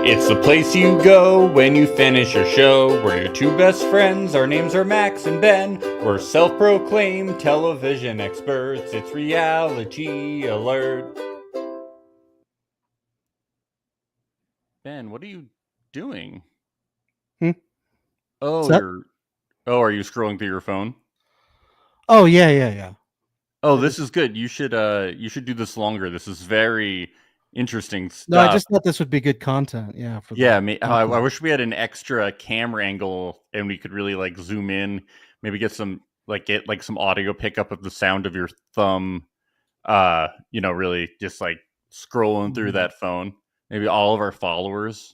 It's the place you go when you finish your show. We're your two best friends. Our names are Max and Ben. We're self-proclaimed television experts. It's Reality Alert. Ben, what are you doing? Oh, are you scrolling through your phone? Oh, yeah. Oh, this is good. You should do this longer. This is very interesting stuff. No, I just thought this would be good content. Yeah. I wish we had an extra camera angle and we could really like zoom in, maybe get some audio pickup of the sound of your thumb. Really just like scrolling through that phone. Maybe all of our followers.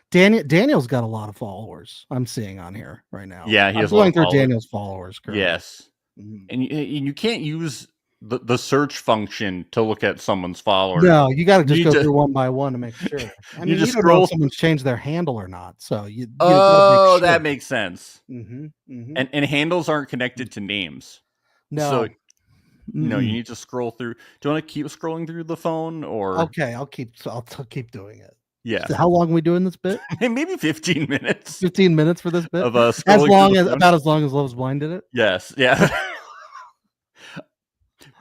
Daniel's got a lot of followers. I'm seeing on here right now. Yeah, he I'm has a lot going of through followers. Daniel's followers. Currently. Yes, and you can't use the search function to look at someone's followers. No, you got to just go through one by one to make sure. I mean, you just don't know if someone's changed their handle or not, so you. Oh, make sure. that makes sense. And handles aren't connected to names. No. So, no, you need to scroll through. Do you want to keep scrolling through the phone or? Okay, I'll keep doing it. Yeah. So how long are we doing this bit? Maybe 15 minutes. 15 minutes for this bit. Of as long as Love Is Blind did it. Yes. Yeah. Do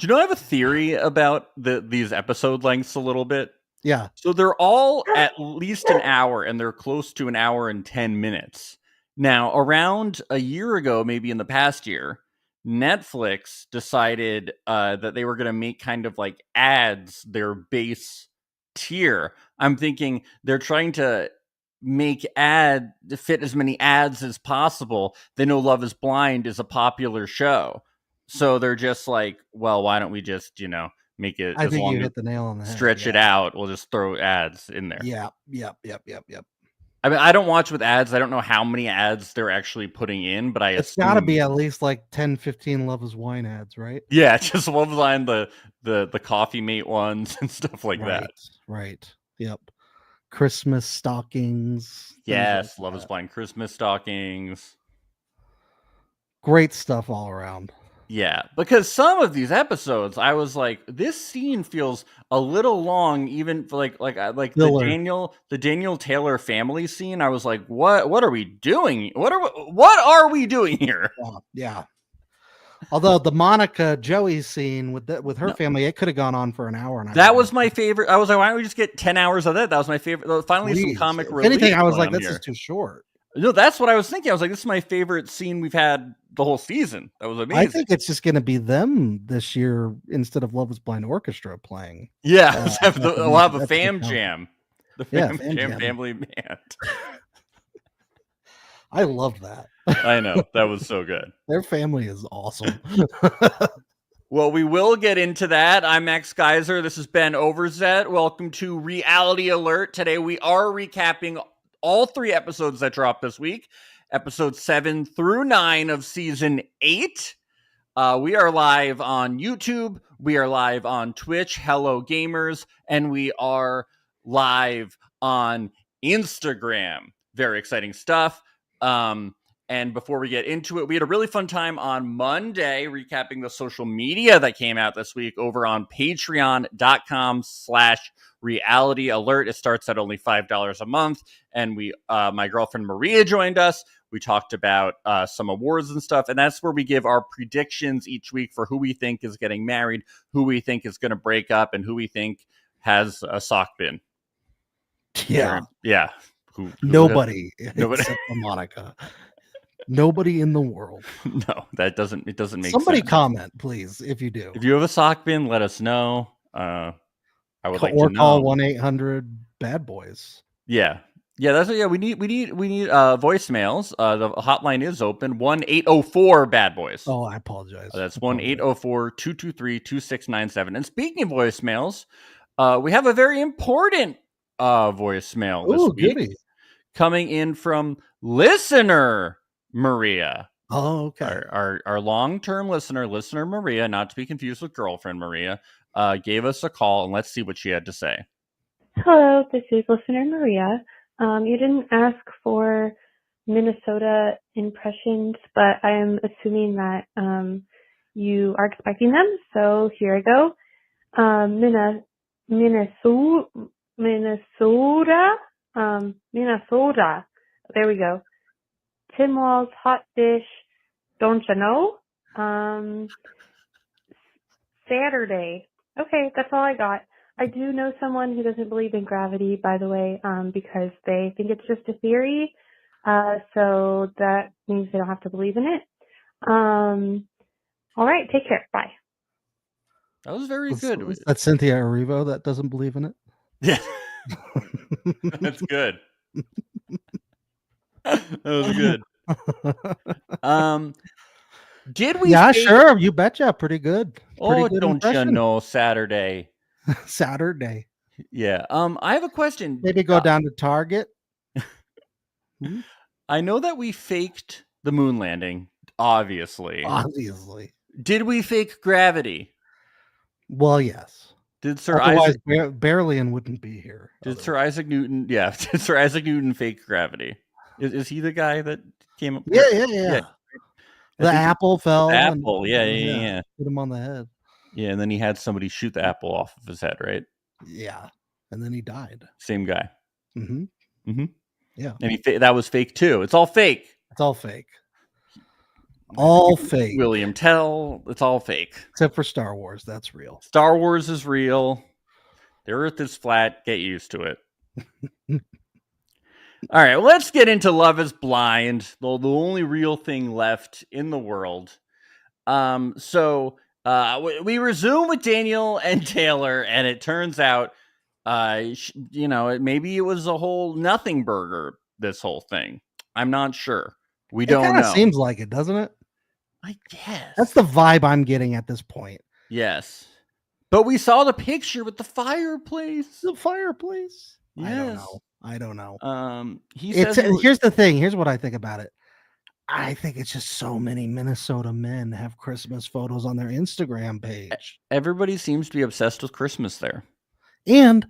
you know I have a theory about these episode lengths a little bit? Yeah. So they're all at least an hour, and they're close to an hour and 10 minutes. Now, around a year ago, maybe in the past year, Netflix decided that they were going to make kind of like ads their base tier. I'm thinking they're trying to fit as many ads as possible. They know Love Is Blind is a popular show. So they're just like, well, why don't we just, make it I think you hit the nail on the head. Stretch it out. We'll just throw ads in there. Yep. I mean, I don't watch with ads. I don't know how many ads they're actually putting in, but it's got to be at least like 10, 15 Love Is Wine ads, right? Yeah, just Love Is Blind, the Coffee Mate ones and stuff like that. Right. Yep. Christmas stockings. Yes, Love Is Blind Christmas stockings. Great stuff all around. Yeah, because some of these episodes, I was like, this scene feels a little long, even for like the Daniel Taylor family scene. I was like, what are we doing? What are we doing here? Yeah. Although the Monica Joey scene with her family, it could have gone on for an hour. And that was my favorite. I was like, why don't we just get 10 hours of that? That was my favorite. Finally, some comic relief. Anything, I was like, this is too short. No, that's what I was thinking. I was like, this is my favorite scene we've had the whole season. That was amazing. I think it's just going to be them this year instead of Love Is Blind Orchestra playing. Yeah, we'll have a fam jam. The fam jam family band. I loved that. I know. That was so good. Their family is awesome. Well, we will get into that. I'm Max Geyser. This is Ben Overzet. Welcome to Reality Alert. Today we are recapping all 3 episodes that dropped this week. Episodes 7 through 9 of season 8. We are live on YouTube. We are live on Twitch. Hello, gamers. And we are live on Instagram. Very exciting stuff. And before we get into it, we had a really fun time on Monday recapping the social media that came out this week over on patreon.com/reality alert. It starts at only $5 a month. And my girlfriend Maria joined us. We talked about some awards and stuff. And that's where we give our predictions each week for who we think is getting married, who we think is going to break up, and who we think has a sock bin. Yeah. Yeah. Nobody except for Monica. Nobody in the world. No, it doesn't make sense. Somebody comment, please, if you do. If you have a sock bin, let us know. I would like to know. Or call 1-800-BAD-BOYS. Yeah. Yeah, that's what. Yeah, we need voicemails. The hotline is open. 1-804-BAD-BOYS. Oh, I apologize. That's 1-804-223-2697. And speaking of voicemails, we have a very important voicemail this week. Goody. Coming in from listener Maria. Oh, okay. Our long-term listener Maria, not to be confused with girlfriend Maria, gave us a call, and let's see what she had to say. Hello, this is listener Maria. You didn't ask for Minnesota impressions, but I am assuming that you are expecting them, so here I go. Minnesota, Minnesota. There we go. Tim Walls, hot dish. Don't you know? Saturday. Okay, that's all I got. I do know someone who doesn't believe in gravity, by the way, because they think it's just a theory. So that means they don't have to believe in it. All right, take care. Bye. That was very good. Was that Cynthia Erivo that doesn't believe in it? Yeah. That's good. That was good. Did we? Yeah, sure. You betcha. Pretty good. Oh, good don't impression. you know, Saturday. Saturday. Yeah. I have a question. Maybe go down to Target. I know that we faked the moon landing, obviously. Obviously. Did we fake gravity? Well, yes. Did Sir Otherwise, Isaac Berlin wouldn't be here? Did Sir Isaac Newton? Yeah, did Sir Isaac Newton fake gravity? Is he the guy that came up? Yeah. The apple fell. The apple, yeah. Hit him on the head. Yeah, and then he had somebody shoot the apple off of his head, right? Yeah, and then he died. Same guy. Mm-hmm. Yeah, and that was fake too. It's all fake. It's all fake. All fake. William Tell. It's all fake. Except for Star Wars. That's real. Star Wars is real. The Earth is flat. Get used to it. All right, well, let's get into Love is Blind, the only real thing left in the world. So we resume with Daniel and Taylor, and it turns out, maybe it was a whole nothing burger, this whole thing. I'm not sure. We don't know. It seems like it, doesn't it? I guess. That's the vibe I'm getting at this point. Yes. But we saw the picture with the fireplace. The fireplace? Yes. I don't know. Here's the thing. Here's what I think about it. I think it's just so many Minnesota men have Christmas photos on their Instagram page. Everybody seems to be obsessed with Christmas there. And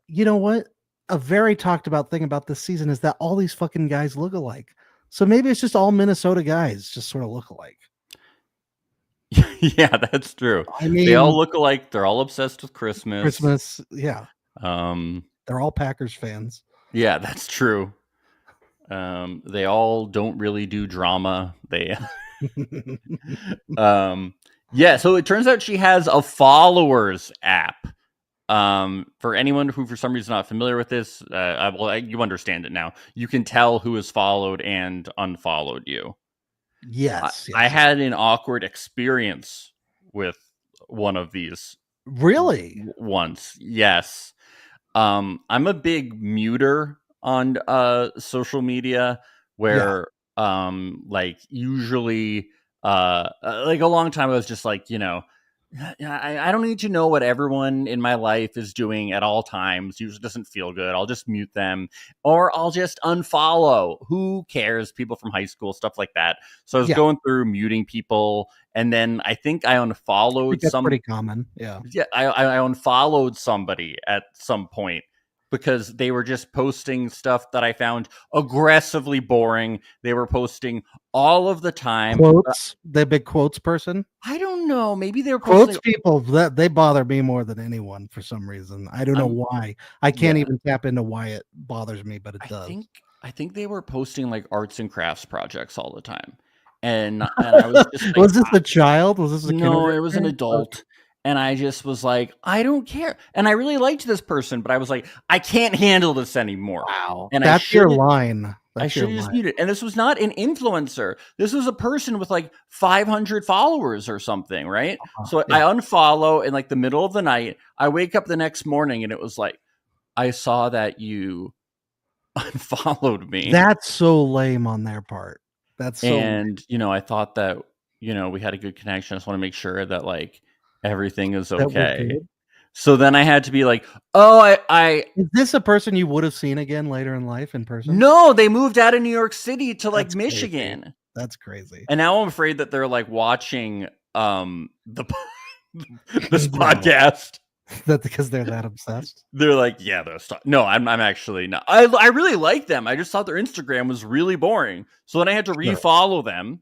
you know what? A very talked about thing about this season is that all these fucking guys look alike. So maybe it's just all Minnesota guys just sort of look alike. Yeah, that's true. I mean, they all look alike. They're all obsessed with Christmas. Yeah. They're all Packers fans. Yeah, that's true. They all don't really do drama. They so it turns out she has a followers app. For anyone who for some reason not familiar with this, you understand it now. You can tell who has followed and unfollowed you. Yes. I had an awkward experience with one of these. Really? Once. Yes. I'm a big muter on social media where usually like a long time I was just like, I don't need to know what everyone in my life is doing at all times. Usually doesn't feel good. I'll just mute them or I'll just unfollow. Who cares? People from high school, stuff like that. So I was going through muting people, and then I think I unfollowed that's pretty common. Yeah. Yeah. I unfollowed somebody at some point because they were just posting stuff that I found aggressively boring. They were posting all of the time. Quotes? The big quotes person? I don't know. Maybe they were quotes people. They bother me more than anyone for some reason. I don't know why. I can't even tap into why it bothers me, but it does. I think they were posting like arts and crafts projects all the time. And I was just like, was this a child? Was this a no? It was an adult. Okay. And I just was like, I don't care. And I really liked this person, but I was like, I can't handle this anymore. Wow. And that's your line. I should have just muted. And this was not an influencer. This was a person with like 500 followers or something, right? So I unfollow in like the middle of the night. I wake up the next morning and it was like, I saw that you unfollowed me. That's so lame on their part. That's so and lame. I thought that, we had a good connection. I just want to make sure that like, everything is okay. So then I had to be like, is this a person you would have seen again later in life in person? No, they moved out of New York City to like Michigan. Crazy. That's crazy. And now I'm afraid that they're like watching this podcast. That because they're that obsessed. They're like, yeah, no, I'm actually not. I really like them. I just thought their Instagram was really boring. So then I had to refollow them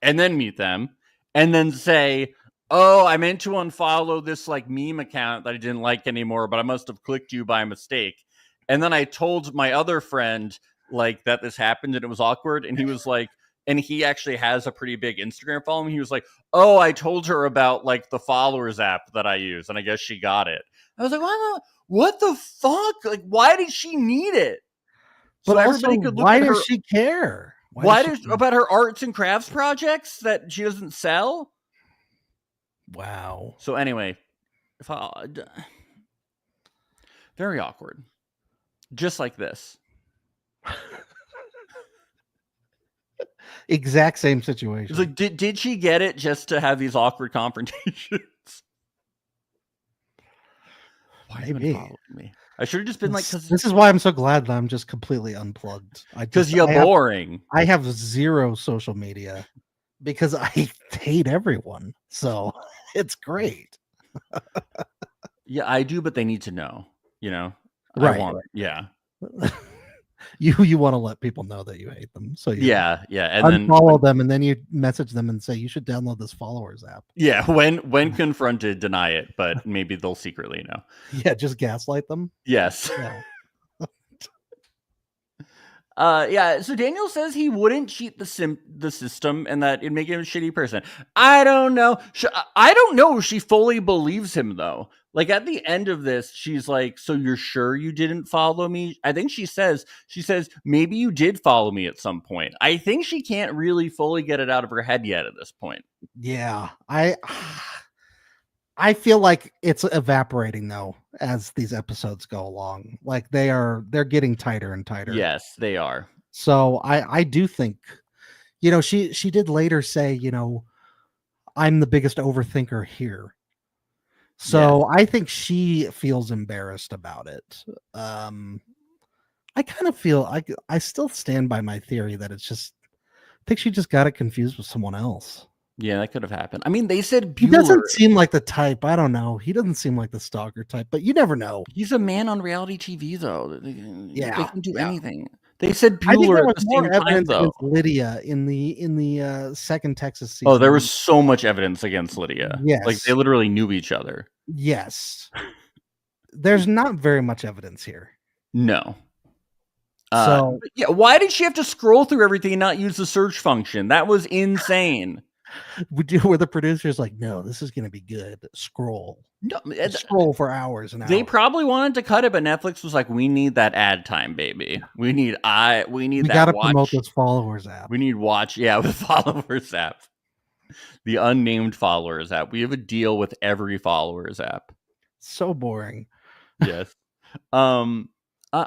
and then meet them and then say, oh, I meant to unfollow this like meme account that I didn't like anymore, but I must have clicked you by mistake. And then I told my other friend like that this happened and it was awkward. And he was like, and he actually has a pretty big Instagram following. He was like, "Oh, I told her about like the followers app that I use, and I guess she got it." I was like, "What the fuck? Like, why did she need it?" But So also, everybody could look why at her. does she care? Why does does she care? about her arts and crafts projects that she doesn't sell? Wow. So anyway, very awkward, just like this. Exact same situation. It's like, did she get it just to have these awkward confrontations? Why have you been following me? I should have just been like, this is why I'm so glad that I'm just completely unplugged. Because you're boring. I have zero social media because I hate everyone. So it's great. Yeah, I do, but they need to know. You know, Right. Yeah. You want to let people know that you hate them, so you and unfollow them, and then you message them and say you should download this followers app. Yeah, when confronted, deny it, but maybe they'll secretly know. Yeah, just gaslight them. Yes. Yeah. So Daniel says he wouldn't cheat the system and that it'd make him a shitty person. I don't know. I don't know if she fully believes him though. Like at the end of this, she's like, "So you're sure you didn't follow me?" I think she says, "Maybe you did follow me at some point." I think she can't really fully get it out of her head yet at this point. Yeah, I feel like it's evaporating though as these episodes go along. Like they're getting tighter and tighter. Yes, they are. So I do think, she did later say, I'm the biggest overthinker here. So I think she feels embarrassed about it. I kind of feel I still stand by my theory that I think she just got it confused with someone else. Yeah, that could have happened. I mean, they said Bueller. He doesn't seem like the type. I don't know. He doesn't seem like the stalker type, but you never know. He's a man on reality TV, though. They can do anything. They said Bueller. I think there was at the more same evidence time, against Lydia in the second Texas season. Oh, there was so much evidence against Lydia. Yes, like they literally knew each other. Yes, there's not very much evidence here. No. So yeah, why did she have to scroll through everything and not use the search function? That was insane. Were the producers like, "No, this is going to be good. Scroll for hours and hours." They probably wanted to cut it, but Netflix was like, "We need that ad time, baby. We need that. We got to promote this followers app. We need watch, with followers app, the unnamed followers app. We have a deal with every followers app. So boring." Yes. I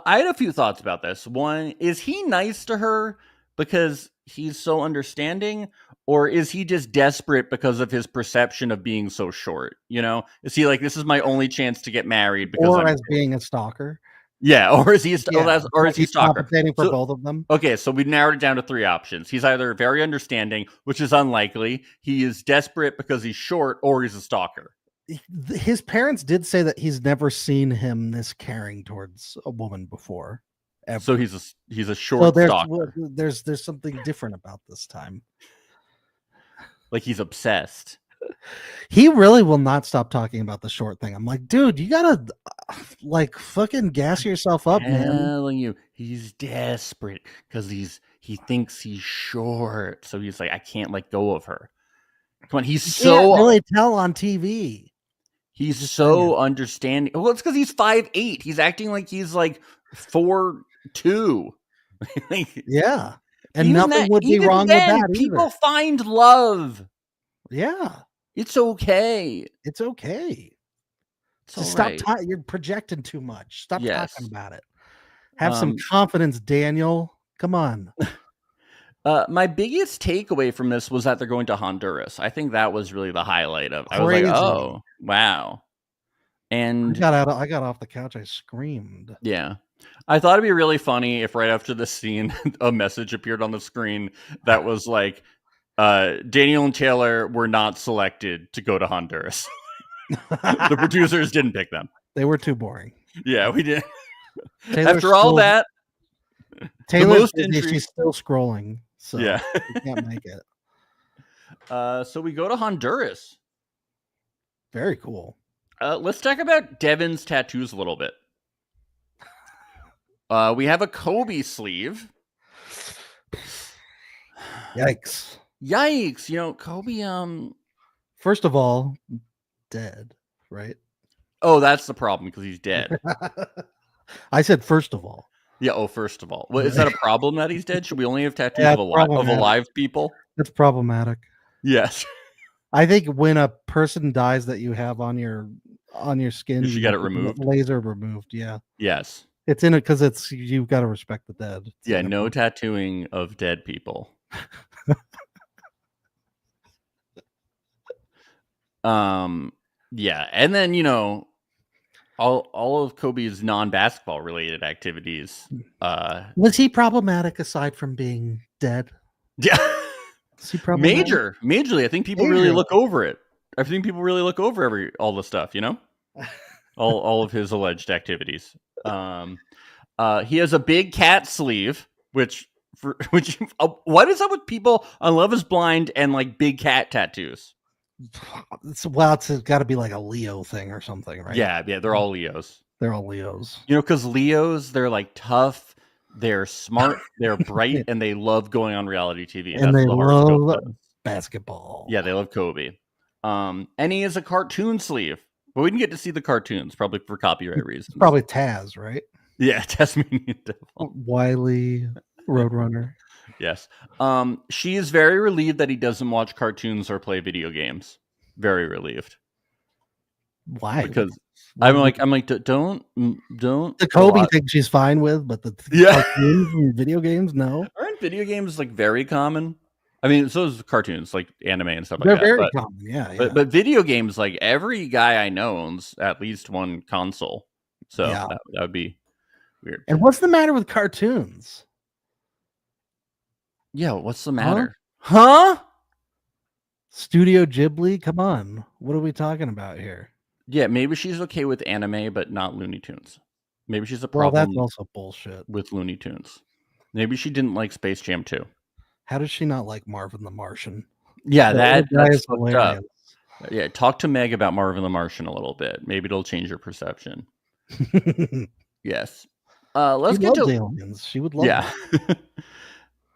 had a few thoughts about this. One, is he nice to her because he's so understanding, or is he just desperate because of his perception of being so short? Is he like, this is my only chance to get married because or as being a stalker? Yeah, or is he is he stalker? Compensating for both of them. Okay, so we narrowed it down to three options. He's either very understanding, which is unlikely. He is desperate because he's short, or he's a stalker. His parents did say that he's never seen him this caring towards a woman before. Ever. So he's a short stalker. There's something different about this time. Like he's obsessed. He really will not stop talking about the short thing. I'm like, dude, you gotta like fucking gas yourself up, man. I'm telling you, he's desperate because he thinks he's short. So he's like, I can't let go of her. Come on, he's so can't really tell on TV. He's so understanding. Well, it's because he's 5'8". He's acting like he's like 4'2". Yeah. And nothing would be wrong with that people either. Find love. Yeah. It's okay. It's okay. Stop. You're projecting too much. Stop talking about it. Have some confidence, Daniel. Come on. My biggest takeaway from this was that they're going to Honduras. I think that was really the highlight of. I was like, oh wow. And I got off the couch. I screamed. Yeah. I thought it'd be really funny if right after the scene, a message appeared on the screen that was like, Daniel and Taylor were not selected to go to Honduras. The producers didn't pick them. They were too boring. Yeah, we did. After all that, Taylor's she's still scrolling. So yeah, we can't make it. So we go to Honduras. Very cool. Let's talk about Devin's tattoos a little bit. We have a Kobe sleeve. Yikes. Yikes. You know, Kobe, First of all, dead, right? oh, that's the problem because he's dead. I said first of all. Yeah. Oh, first of all, well, is that a problem that he's dead? Should we only have tattoos Yeah, of alive people? That's problematic. Yes. I think when a person dies that you have on your skin, You should get it removed. Laser removed. Yeah, Yes. it's in it because it's you've got to respect the dead. It's Yeah. No tattooing of dead people. Yeah, and then all of Kobe's non-basketball related activities. Was he problematic aside from being dead? Yeah, Was he problematic? majorly. I think people really look over it. I think people really look over all the stuff. All of his alleged activities. He has a big cat sleeve, which what is up with people on Love Is Blind and like big cat tattoos? It's got to be like a Leo thing or something, right? Yeah, they're all Leos. They're all Leos. Because Leos, they're like tough, they're smart, they're bright, and they love going on reality TV. And they love basketball. Yeah, they love Kobe. And he has a cartoon sleeve, but we didn't get to see the cartoons, probably for copyright reasons. Probably Taz, right? Yeah, Tasmanian Devil. Wiley, Roadrunner. Yes. She is very relieved that he doesn't watch cartoons or play video games. Very relieved. Why? Because I'm like, don't. The Kobe thing she's fine with, but the cartoons and video games, no. Aren't video games like very common? I mean, so is cartoons, like anime and stuff like They're that. They're very common, yeah. But video games, like every guy I know owns at least one console. So that would be weird. And what's the matter with cartoons? Yeah, what's the matter? Huh? Studio Ghibli? Come on. What are we talking about here? Yeah, maybe she's okay with anime, but not Looney Tunes. Maybe she's a problem. Well, that's also bullshit. With Looney Tunes. Maybe she didn't like Space Jam 2. How does she not like Marvin the Martian? Yeah, that's fucked up. hilarious. Yeah, talk to Meg about Marvin the Martian a little bit. Maybe it'll change your perception. Yes. Let's get to aliens. She would love them.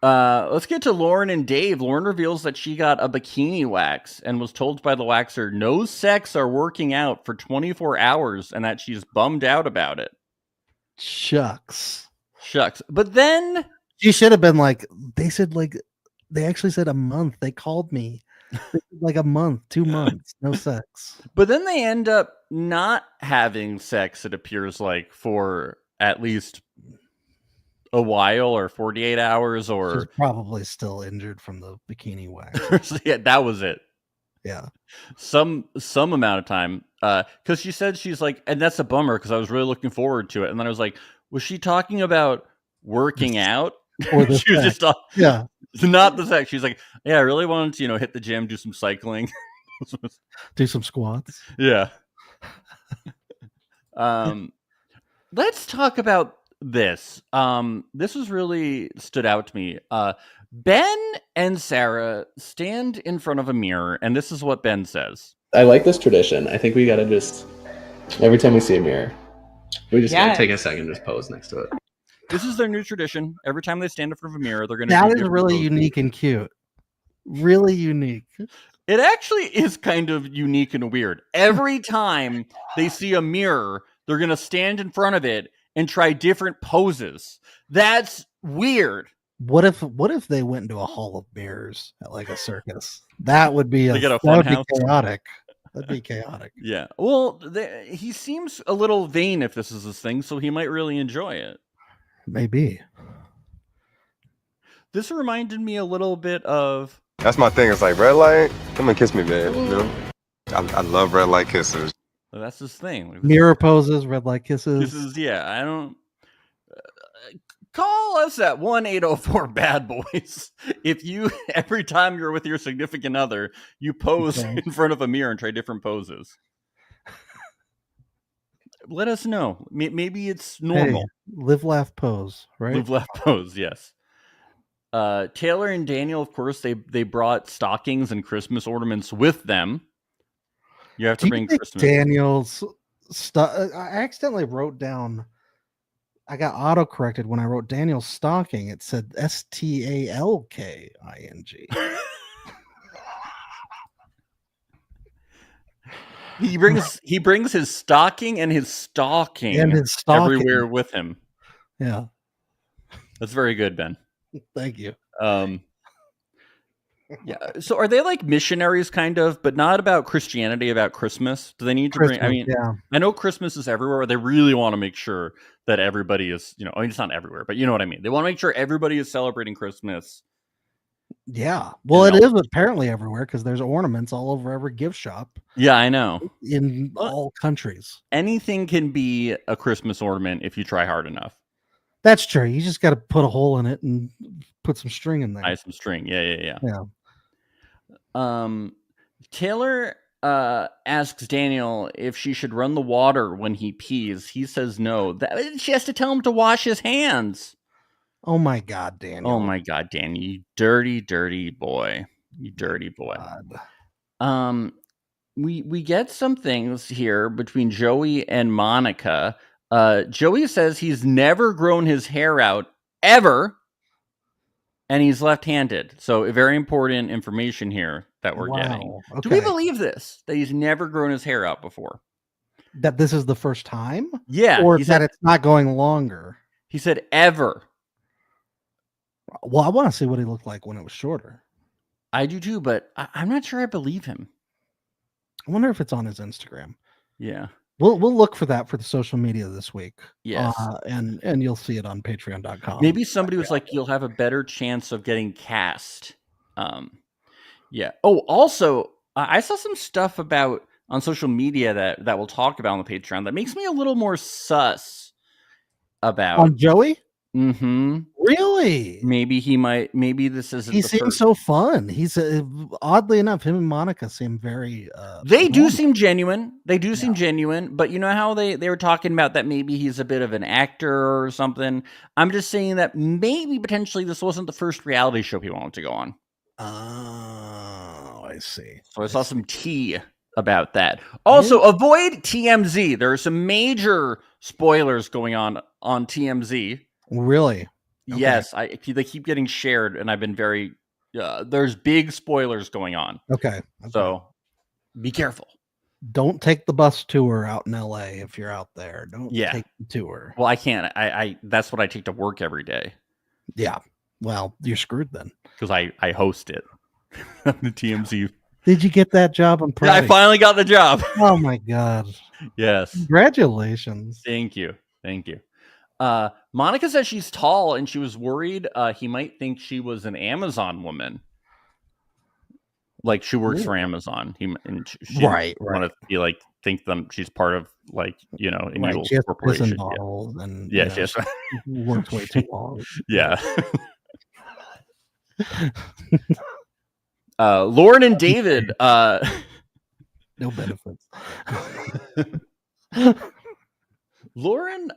Let's get to Lauren and Dave. Lauren reveals that she got a bikini wax and was told by the waxer no sex or working out for 24 hours and that she's bummed out about it. Shucks. But then she should have been like, they actually said a month. They called me like a month, 2 months, no sex. But then they end up not having sex, it appears like, for at least a while or 48 hours or she's probably still injured from the bikini wax. Yeah, that was it. Yeah. Some amount of time. Because she said she's like, and that's a bummer because I was really looking forward to it. And then I was like, was she talking about working out? Or the she was sex. just yeah. Not the sex. She's like, yeah, I really wanted to, hit the gym, do some cycling. Do some squats. Yeah. Let's talk about this. This was really stood out to me. Ben and Sarah stand in front of a mirror, and this is what Ben says. I like this tradition. I think we gotta just, every time we see a mirror, we just gotta take a second and just pose next to it. This is their new tradition. Every time they stand in front of a mirror, they're gonna. That is really unique and cute. Really unique. It actually is kind of unique and weird. Every time they see a mirror, they're gonna stand in front of it and try different poses. That's weird. What if they went into a hall of mirrors at like a circus? That would be chaotic. That'd be chaotic. Yeah. Well, he seems a little vain if this is his thing, so he might really enjoy it. Maybe. This reminded me a little bit of. That's my thing. It's like red light. Come and kiss me, man. I love red light kisses. That's his thing. Mirror poses, red light kisses. I don't. Call us at 1-804 Bad Boys if you every time you're with your significant other, you pose in front of a mirror and try different poses. Let us know. Maybe it's normal. Hey, live, laugh, pose. Right. Live, laugh, pose. Yes. Taylor and Daniel, of course, they brought stockings and Christmas ornaments with them. You have to bring Christmas. Daniel's stuff. I accidentally wrote down I got auto corrected when I wrote Daniel Stalking. It said Stalking. He brings his stocking and his stalking everywhere with him. Yeah, that's very good, Ben. Thank you. Yeah. So are they like missionaries, kind of, but not about Christianity, about Christmas? Do they need to bring? I mean, yeah. I know Christmas is everywhere. They really want to make sure that everybody is, I mean, it's not everywhere, but you know what I mean. They want to make sure everybody is celebrating Christmas. Yeah. Well, it is apparently everywhere because there's ornaments all over every gift shop. Yeah, I know. In all countries. Anything can be a Christmas ornament if you try hard enough. That's true. You just got to put a hole in it and put some string in there. Tie some string. Yeah. Yeah. Taylor asks Daniel if she should run the water when he pees. He says no. She has to tell him to wash his hands. Oh my God, Daniel. Oh my God, Daniel, you dirty, dirty boy. You dirty boy. God. We get some things here between Joey and Monica. Joey says he's never grown his hair out ever, and he's left-handed. So very important information here that we're getting. Okay. Do we believe this? That he's never grown his hair out before? That this is the first time? Yeah. Or that it's not going longer? He said ever. Well, I want to see what he looked like when it was shorter. I do too, but I'm not sure I believe him. I wonder if it's on his Instagram. Yeah. We'll look for that for the social media this week. Yes. And you'll see it on patreon.com. Maybe somebody was like, you'll have a better chance of getting cast. Yeah. Oh, also, I saw some stuff about on social media that we'll talk about on the Patreon that makes me a little more sus about. On Joey? Mm-hmm. Really? Maybe this isn't. He seems so fun. He's oddly enough, him and Monica seem very. They do seem genuine. They do seem genuine. But you know how they were talking about that maybe he's a bit of an actor or something. I'm just saying that maybe potentially this wasn't the first reality show he wanted to go on. Oh, I see. So I saw some tea about that. Also, avoid TMZ. There are some major spoilers going on TMZ. Really? Okay. Yes, they keep getting shared, and I've been very. There's big spoilers going on. Okay. So be careful. Don't take the bus tour out in LA if you're out there. Don't take the tour. Well, I can't. I that's what I take to work every day. Yeah. Well, you're screwed then. Because I host it. The TMZ. Did you get that job? I'm proud. I finally got the job. Oh my God. Yes. Congratulations. Thank you. Monica says she's tall and she was worried he might think she was an Amazon woman. Like she works for Amazon. She right. want to be like think them she's part of like an evil corporation. And she has worked way too long. Yeah. Lauren and David. No benefits. Lauren,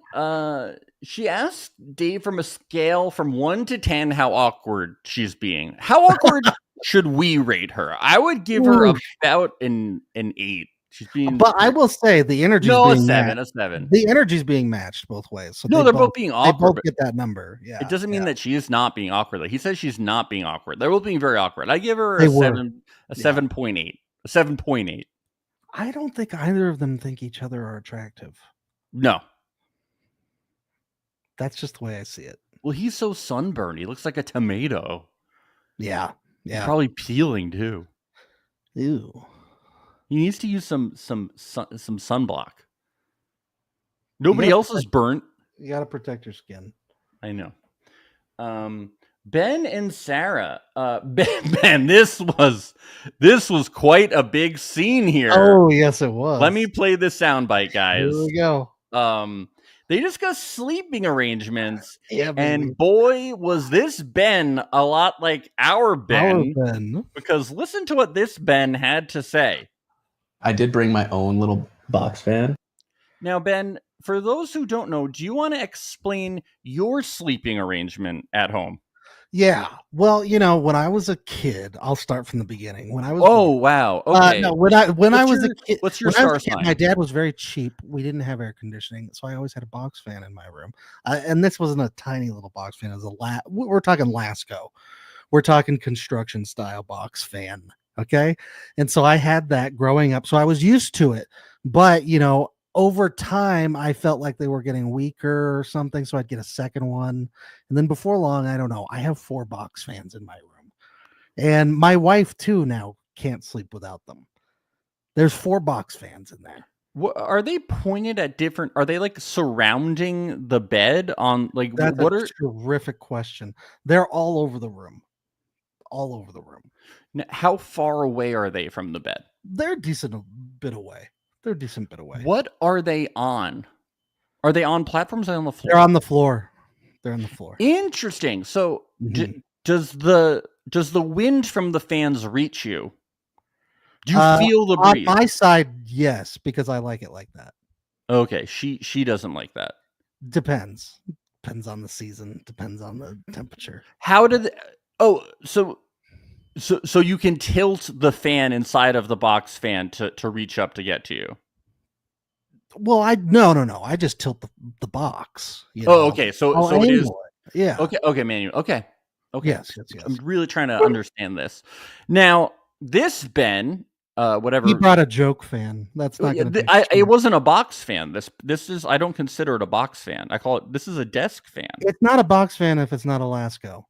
she asked Dave from a scale from 1 to 10 how awkward she's being. How awkward should we rate her? I would give her about an 8. She's being, but I will say the energy. No, a 7. A 7. The energy is being matched both ways. So no, they're both being awkward. They both get that number. Yeah, it doesn't mean that she is not being awkward. Like he says, she's not being awkward. They're both being very awkward. I give her a 7.8. A 7.8. I don't think either of them think each other are attractive. No. That's just the way I see it. Well, he's so sunburned. He looks like a tomato. Yeah. He's probably peeling too. Ew. He needs to use some sunblock. Nobody else is burnt. You got to protect your skin. I know. Ben and Sarah. Ben, this was quite a big scene here. Oh, yes, it was. Let me play this soundbite, guys. Here we go. They discussed sleeping arrangements. Yeah, and boy, was this Ben a lot like our Ben. Because listen to what this Ben had to say. I did bring my own little box fan. Now, Ben, for those who don't know, do you want to explain your sleeping arrangement at home? Yeah. Well, when I was a kid, I'll start from the beginning. When I was Oh wow. Okay. no, when I was a kid, What's your when I was star a kid, sign? my dad was very cheap. We didn't have air conditioning, so I always had a box fan in my room. And this wasn't a tiny little box fan; it was we're talking Lasco. We're talking construction style box fan. Okay, and so I had that growing up, so I was used to it. But over time, I felt like they were getting weaker or something, so I'd get a second one, and then before long, I don't know. I have 4 box fans in my room, and my wife too now can't sleep without them. There's 4 box fans in there. What are they pointed at different? Are they like surrounding the bed on like That's what a are? terrific question. They're all over the room. All over the room. How far away are they from the bed? They're a decent bit away. What are they on? Are they on platforms or on the floor? They're on the floor. They're on the floor. Interesting. So Mhm. does the wind from the fans reach you? Do you feel the On breeze? my side, yes, because I like it like that. Okay, she doesn't like that. Depends on the season. Depends on the temperature. How did? So you can tilt the fan inside of the box fan to reach up to get to you. Well, no. I just tilt the box. Okay. So it is. Yeah. Okay, Manuel. Okay. Yes. I'm really trying to understand this. Now, this Ben, whatever. He brought a joke fan. That's not going to. It wasn't a box fan. This is. I don't consider it a box fan. I call it. This is a desk fan. It's not a box fan if it's not a Lasco.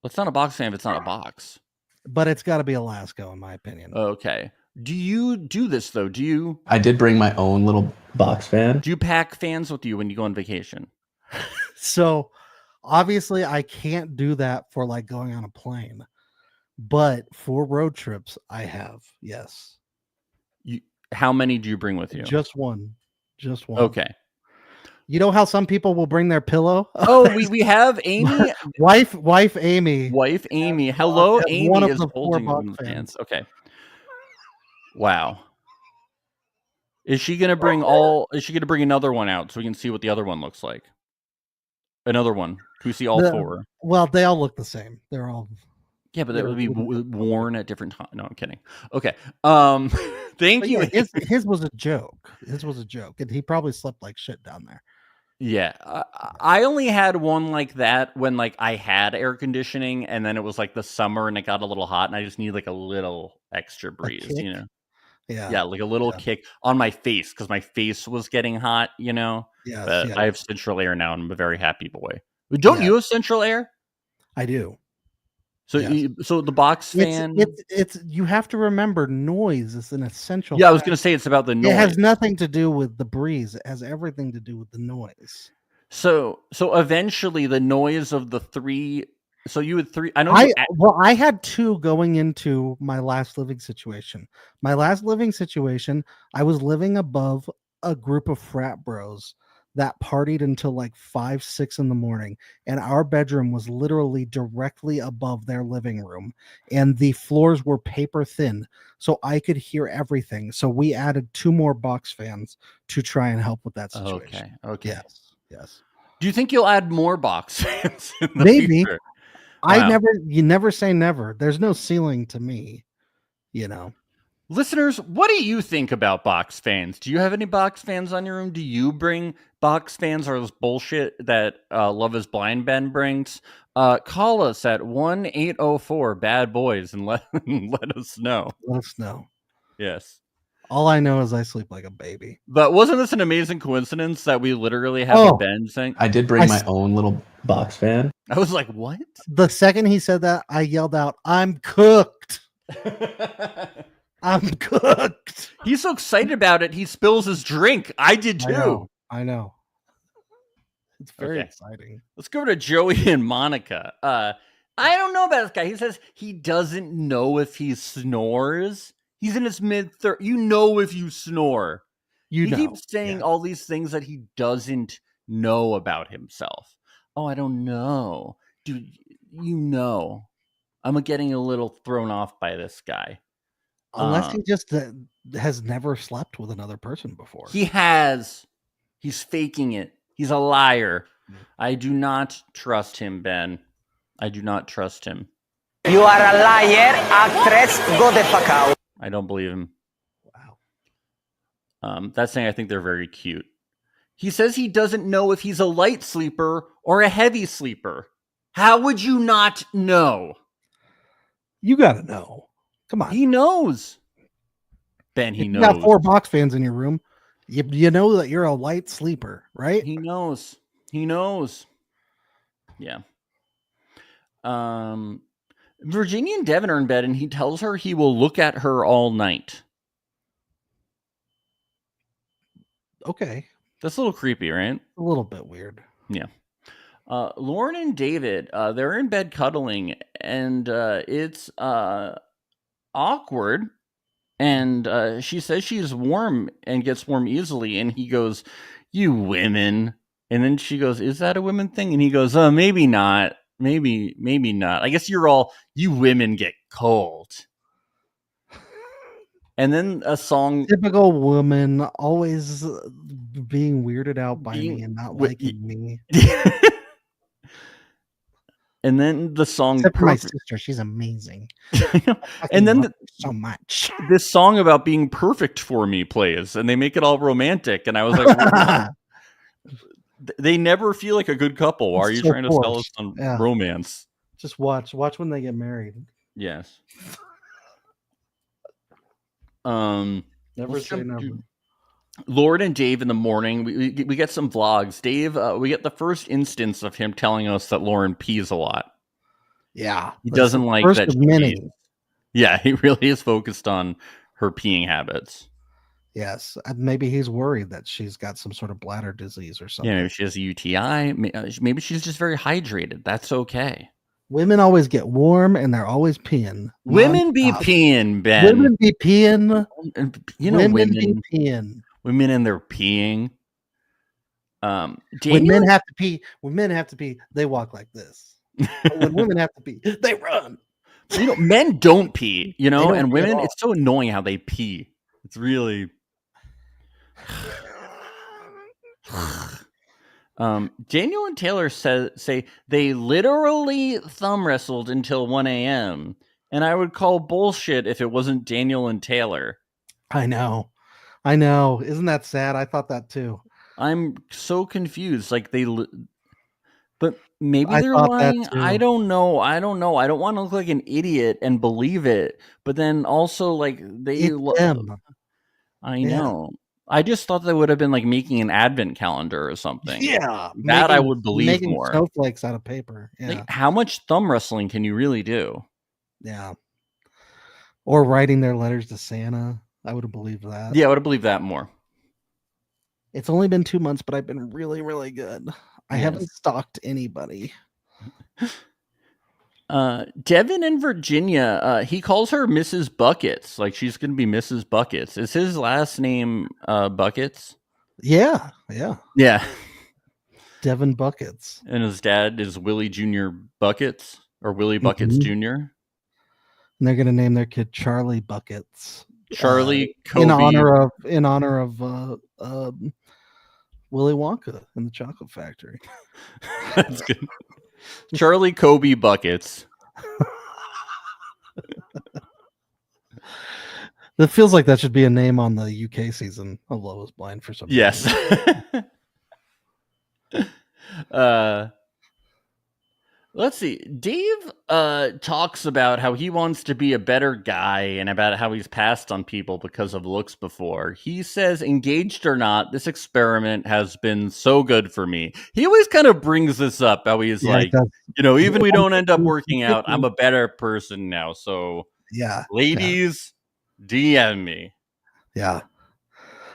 It's not a box fan if it's not a box. But it's got to be a Lasco, in my opinion. Okay. Do you do this though? Do you? I did bring my own little box fan. Do you pack fans with you when you go on vacation? So obviously I can't do that for like going on a plane, but for road trips I have. Yes. How many do you bring with you? Just one. Okay. You know how some people will bring their pillow? Oh, we have Amy. wife Amy. Wife Amy. Hello, Amy one of is the holding 4 one box of the fans. fans. Okay. Wow. Is she gonna bring another one out so we can see what the other one looks like? Another one. Can we see all 4? Well, they all look the same. They're all. Yeah, but that would be worn at different times. No, I'm kidding. Okay. Thank you. Yeah, his was a joke. And he probably slept like shit down there. Yeah, I only had one like that when like I had air conditioning, and then it was like the summer and it got a little hot, and I just need like a little extra breeze, Yeah, like a little kick on my face because my face was getting hot, Yeah. I have central air now, and I'm a very happy boy. Don't you have central air? I do. So, yes. So the box fan. It's you have to remember noise is an essential. Yeah, I was going to say it's about the noise. It has nothing to do with the breeze. It has everything to do with the noise. So eventually, the noise of the 3. So you had 3. I had 2 going into my last living situation. My last living situation, I was living above a group of frat bros that partied until like 5, 6 in the morning, and our bedroom was literally directly above their living room, and the floors were paper thin, so I could hear everything. So we added 2 more box fans to try and help with that situation. Okay. Yes. Do you think you'll add more box fans in the Maybe. future? Wow. You never say never. There's no ceiling to me, Listeners, what do you think about box fans? Do you have any box fans on your room? Do you bring box fans or this bullshit that Love is Blind Ben brings? Call us at 1-804-BAD-BOYS and let us know. Let us know. Yes. All I know is I sleep like a baby. But wasn't this an amazing coincidence that we literally have a Ben saying? I did bring my own little box fan. I was like, what? The second he said that, I yelled out, "I'm cooked." I'm cooked. He's so excited about it, he spills his drink. I did too. I know. It's very exciting. Let's go to Joey and Monica. I don't know about this guy. He says he doesn't know if he snores. He's in his mid-30s. If you snore. He keeps saying all these things that he doesn't know about himself. Oh, I don't know. Dude, I'm getting a little thrown off by this guy. Unless he just has never slept with another person before. He has. He's faking it. He's a liar. I do not trust him, Ben. I do not trust him. You are a liar, actress. Go the fuck out. I don't believe him. Wow. That's saying I think they're very cute. He says he doesn't know if he's a light sleeper or a heavy sleeper. How would you not know? You got to know. Come on. He knows. Ben, he You knows. got 4 box fans in your room. You know that you're a light sleeper, right? He knows. He knows. Yeah. Virginia and Devin are in bed, and he tells her he will look at her all night. Okay. That's a little creepy, right? A little bit weird. Yeah. Lauren and David, they're in bed cuddling, and it's awkward. And she says she's warm and gets warm easily, and he goes, "You women." And then she goes, "Is that a women thing?" And he goes, maybe not. Maybe not. I guess you women get cold. And then a song. Typical woman, always being weirded out by me and not liking me. And then the song. Except for my sister, she's amazing. And then so much. This song about being perfect for me plays, and they make it all romantic. And I was like, they never feel like a good couple. Why are you trying to sell us on romance? Just watch when they get married. Yes. Never say never. Lord and Dave in the morning. We get some vlogs. Dave, we get the first instance of him telling us that Lauren pees a lot. Yeah, he doesn't like that. Yeah, he really is focused on her peeing habits. Yes, maybe he's worried that she's got some sort of bladder disease or something. Yeah, maybe she has a UTI. Maybe she's just very hydrated. That's okay. Women always get warm and they're always peeing. Women be peeing, Ben. Women be peeing. You know, women be peeing. Women and they're peeing. When men have to pee, they walk like this. But when women have to pee, they run. You know, men don't pee, and women, it's so annoying how they pee. It's really. Daniel and Taylor say they literally thumb wrestled until 1 a.m. And I would call bullshit if it wasn't Daniel and Taylor. I know. Isn't that sad? I thought that too. I'm so confused. Like but maybe they're lying. I don't know. I don't want to look like an idiot and believe it. But then also, like, I know. I just thought they would have been like making an advent calendar or something. Yeah, I would believe making more. Snowflakes out of paper. Yeah. Like, how much thumb wrestling can you really do? Yeah. Or writing their letters to Santa. I would have believed that. Yeah, I would have believed that more. It's only been 2 months, but I've been really, really good. I haven't stalked anybody. Devin and Virginia, he calls her Mrs. Buckets. Like, she's going to be Mrs. Buckets. Is his last name Buckets? Yeah. Devin Buckets. And his dad is Willie Jr. Buckets, or Willie Buckets Jr. And they're going to name their kid Charlie Buckets. Charlie Kobe. In honor of Willy Wonka and the Chocolate Factory. That's good. Charlie Kobe Buckets. It feels like that should be a name on the UK season of Love Is Blind for some reason. Yes. Let's see. Dave talks about how he wants to be a better guy and about how he's passed on people because of looks before. He says, engaged or not, this experiment has been so good for me. He always kind of brings this up, how he's like, even if we don't end up working out, I'm a better person now. So, ladies, DM me. Yeah.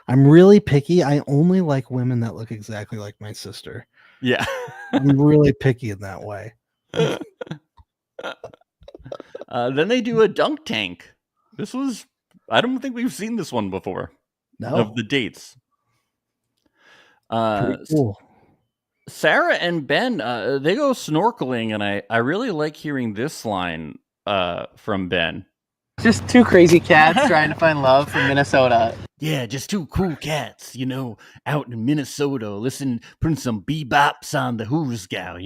I'm really picky. I only like women that look exactly like my sister. Yeah. I'm really picky in that way. Then they do a dunk tank. I don't think we've seen this one before. No. Of the dates. Pretty cool. Sarah and Ben, they go snorkeling, and I really like hearing this line from Ben. Just two crazy cats trying to find love from Minnesota. Yeah, just two cool cats, out in Minnesota, putting some bebops on the Who's Gal,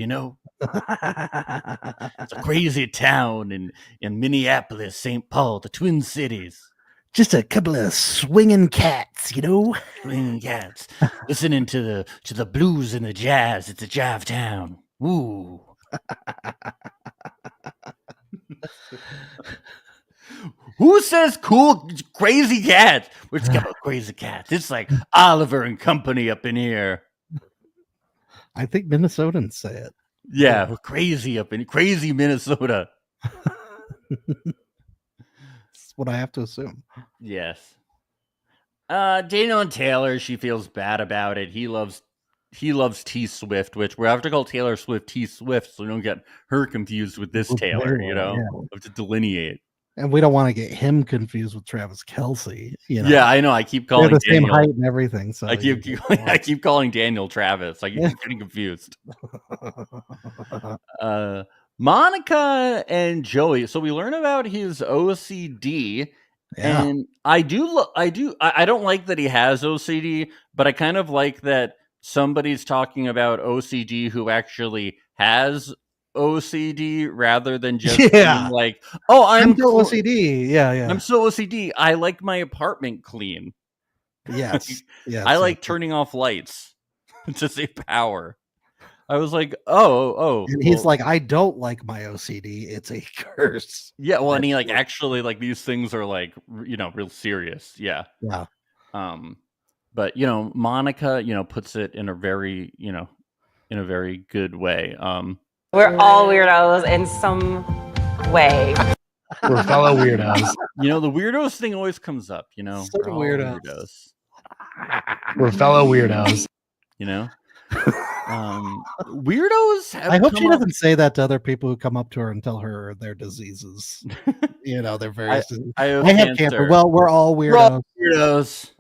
It's a crazy town in Minneapolis, St. Paul, the Twin Cities. Just a couple of swinging cats, you know. Swinging cats, listening to the blues and the jazz. It's a jive town. Ooh. Who says cool, crazy cats? We're just about crazy cats. It's like Oliver and Company up in here. I think Minnesotans say it. Yeah, we're crazy up in crazy Minnesota. That's what I have to assume. Yes. Daniel and Taylor, she feels bad about it. He loves T Swift, which we have to call Taylor Swift T Swift, so we don't get her confused with this Taylor. You know, we have to delineate. And we don't want to get him confused with Travis Kelce. You know? Yeah, I know. I keep calling they're the Daniel, same height and everything. So I keep calling Daniel Travis. I keep getting confused. Monica and Joey. So we learn about his OCD, and I don't like that he has OCD, but I kind of like that somebody's talking about OCD who actually has OCD rather than just being like, oh, I'm so OCD. Yeah. I'm so OCD. I like my apartment clean. Yes. I like turning off lights to save power. I was like, oh. And he's like, I don't like my OCD. It's a curse. Yeah, well, and he like actually like these things are like, you know, real serious. Yeah. Yeah. But you know, Monica, you know, puts it in a very, in a very good way. We're all weirdos in some way. We're fellow weirdos. You know, the weirdos thing always comes up, you know. We're all weirdos. We're fellow weirdos. You know? Weirdos have I hope she up... doesn't say that to other people who come up to her and tell her their diseases. You know, their various diseases. I have cancer. Well, we're all weirdos.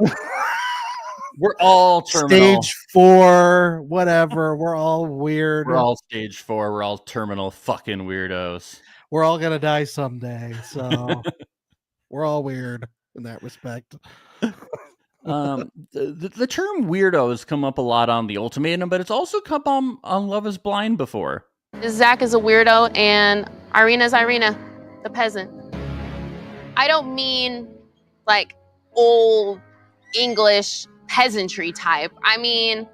We're all terminal. Stage 4, whatever. We're all weird. We're all stage 4. We're all terminal fucking weirdos. We're all gonna die someday, so we're all weird in that respect. The term weirdo has come up a lot on The Ultimatum, but it's also come on Love is Blind before. Zach is a weirdo and Irina's Irina, the peasant. I don't mean like old English peasantry type. I mean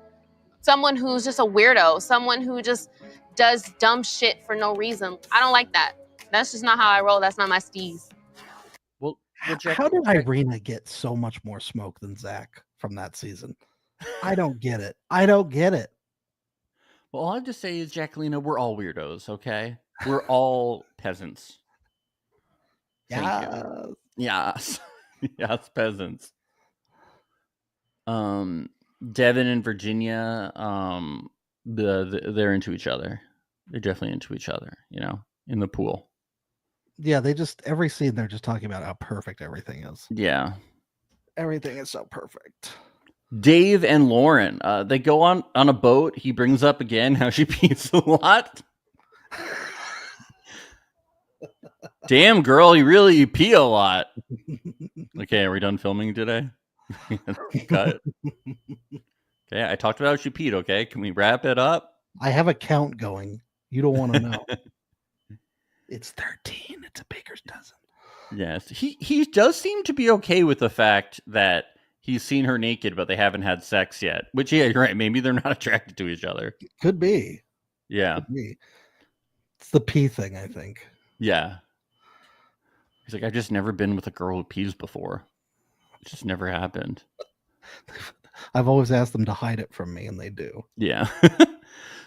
someone who's just a weirdo, someone who just does dumb shit for no reason. I don't like that. That's just not how I roll. That's not my steez. Well, how did Irina get so much more smoke than Zach from that season? I don't get it. Well, all I have to say is, Jacqueline, we're all weirdos, okay? We're all peasants. Yeah. Yes. Yes, peasants. Devin and Virginia, they're into each other. They're definitely into each other, you know, in the pool. Yeah, they just every scene they're just talking about how perfect everything is. Yeah. Everything is so perfect. Dave and Lauren, they go on a boat. He brings up again how she pees a lot. Damn, girl, you pee a lot. Okay, are we done filming today? Cut. Okay, I talked about how she peed, okay? Can we wrap it up? I have a count going. You don't want to know. It's 13. It's a baker's dozen. Yes. He does seem to be okay with the fact that he's seen her naked, but they haven't had sex yet. Which, yeah, you're right. Maybe they're not attracted to each other. Could be. Yeah. Could be. It's the pee thing, I think. Yeah. He's like, I've just never been with a girl who pees before. It just never happened. I've always asked them to hide it from me, and they do. Yeah.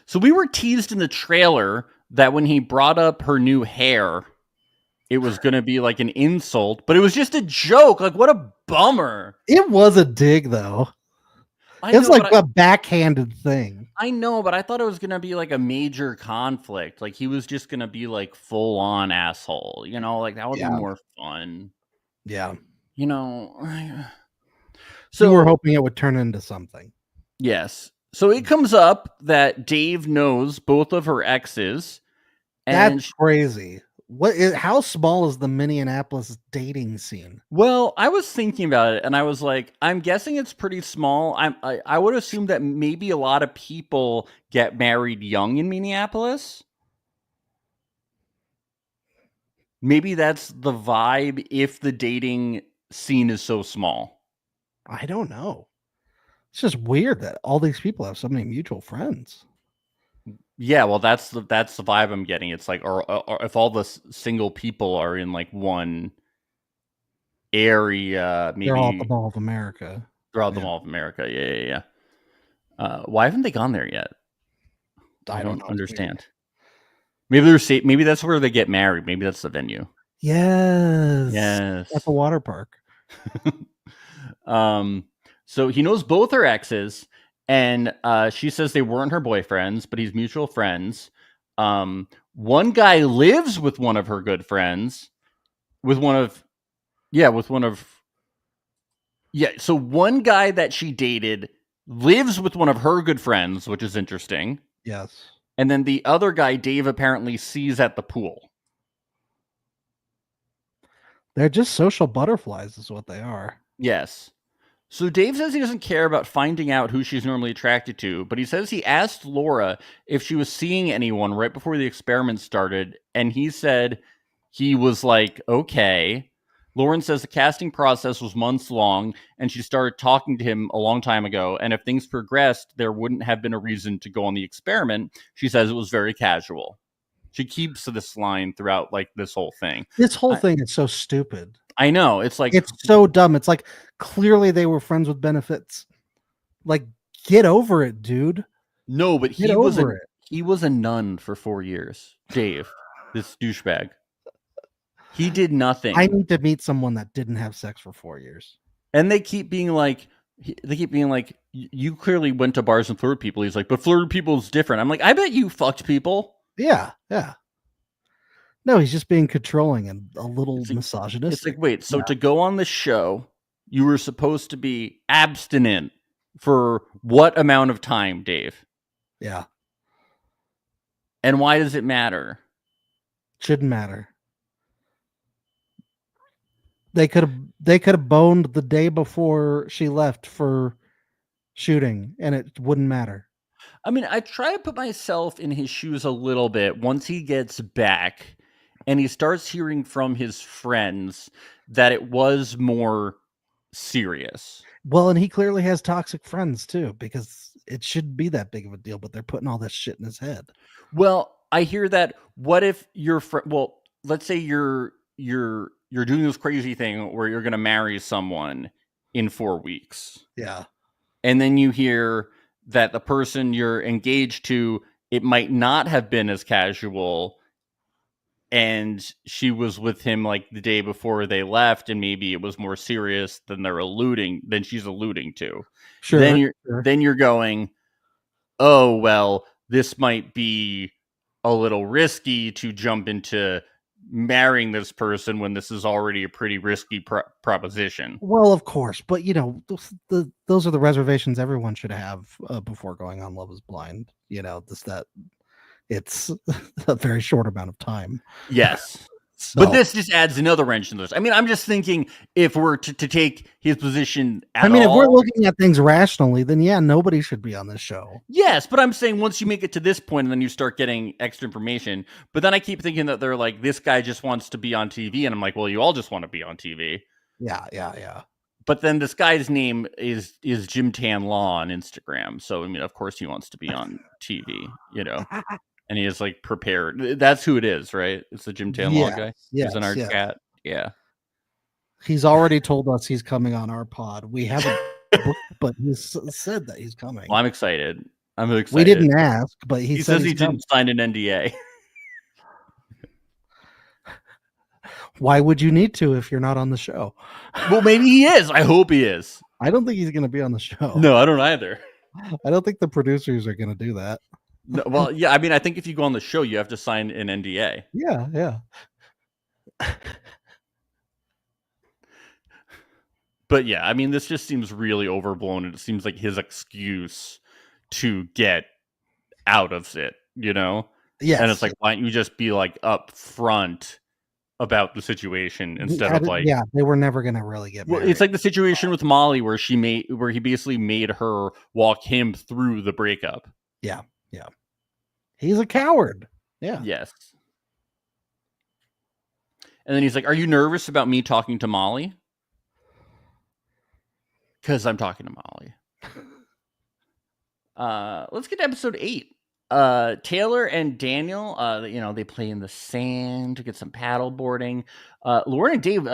So we were teased in the trailer that when he brought up her new hair, it was going to be like an insult, but it was just a joke. Like, what a bummer. It was a dig, though. It's like a backhanded thing. I know, but I thought it was going to be like a major conflict. Like, he was just going to be like full on asshole, you know, like that would be more fun. Yeah. You know, so we're hoping it would turn into something. Yes. So it comes up that Dave knows both of her exes. And that's crazy. how small is the Minneapolis dating scene? Well, I was thinking about it, and I was like, I'm guessing it's pretty small. I would assume that maybe a lot of people get married young in Minneapolis. Maybe that's the vibe if the dating scene is so small. I don't know. It's just weird that all these people have so many mutual friends. Yeah, well, that's the vibe I'm getting. It's like, or if all the single people are in like one area, maybe They're all at the Mall of America. throughout the Mall of America. Yeah. Why haven't they gone there yet? I don't understand. Maybe they're maybe that's where they get married. Maybe that's the venue. Yes. At the water park. So he knows both her exes, and she says they weren't her boyfriends, but he's mutual friends. One guy lives with one of her good friends, so one guy that she dated lives with one of her good friends, which is interesting. Yes. And then the other guy, Dave, apparently sees at the pool. They're just social butterflies is what they are. Yes. So Dave says he doesn't care about finding out who she's normally attracted to, but he says he asked Laura if she was seeing anyone right before the experiment started, and he said he was like, okay. Lauren says the casting process was months long, and she started talking to him a long time ago, and if things progressed, there wouldn't have been a reason to go on the experiment. She says it was very casual. She keeps this line throughout, like, this whole thing. This whole thing is so stupid. I know. It's like, it's so dumb. It's like, clearly they were friends with benefits. Like, get over it, dude. No, but he was a nun for 4 years. Dave, this douchebag. He did nothing. I need to meet someone that didn't have sex for 4 years. And they keep being like, you clearly went to bars and flirted people. He's like, but flirted people is different. I'm like, I bet you fucked people. Yeah. No, he's just being controlling and a little misogynistic. It's like, wait, so to go on the show, you were supposed to be abstinent for what amount of time, Dave? Yeah. And why does it matter? Shouldn't matter. They could have boned the day before she left for shooting, and it wouldn't matter. I mean, I try to put myself in his shoes a little bit once he gets back and he starts hearing from his friends that it was more serious. Well, and he clearly has toxic friends too, because it shouldn't be that big of a deal, but they're putting all this shit in his head. Well, I hear that. What if your friend? Well, let's say you're doing this crazy thing where you're going to marry someone in 4 weeks. Yeah, and then you hear that the person you're engaged to, it might not have been as casual, and she was with him like the day before they left, and maybe it was more serious than she's alluding to. Sure. Then you're going, oh well, this might be a little risky to jump into marrying this person when this is already a pretty risky proposition. Well, of course, but those are the reservations everyone should have before going on Love Is Blind. That it's a very short amount of time. Yes. But this just adds another wrench in this. I mean, I'm just thinking if we're to take his position if we're looking at things rationally, then yeah, nobody should be on this show. Yes, but I'm saying once you make it to this point and then you start getting extra information, but then I keep thinking that they're like, this guy just wants to be on TV. And I'm like, well, you all just want to be on TV. Yeah. But then this guy's name is Jim Tan Law on Instagram. So, I mean, of course he wants to be on TV, And he is like prepared. That's who it is, right? It's the Jim Tan Law guy. Yes, he's in our chat. Yeah. He's already told us he's coming on our pod. We haven't booked, but he's said that he's coming. Well, I'm excited. We didn't ask, but he says he didn't sign an NDA. Why would you need to if you're not on the show? Well, maybe he is. I hope he is. I don't think he's going to be on the show. No, I don't either. I don't think the producers are going to do that. No, well, yeah, I mean, I think if you go on the show, you have to sign an NDA. Yeah. But yeah, I mean, this just seems really overblown, and it seems like his excuse to get out of it, Yes. And it's like, why don't you just be like up front about the situation instead of like, yeah, they were never gonna really get married. well, it's like the situation with Molly where he basically made her walk him through the breakup. Yeah. He's a coward. Yeah. Yes. And then he's like, "Are you nervous about me talking to Molly?" Because I'm talking to Molly. Let's get to episode 8. Taylor and Daniel, they play in the sand to get some paddle boarding. Lauren and Dave,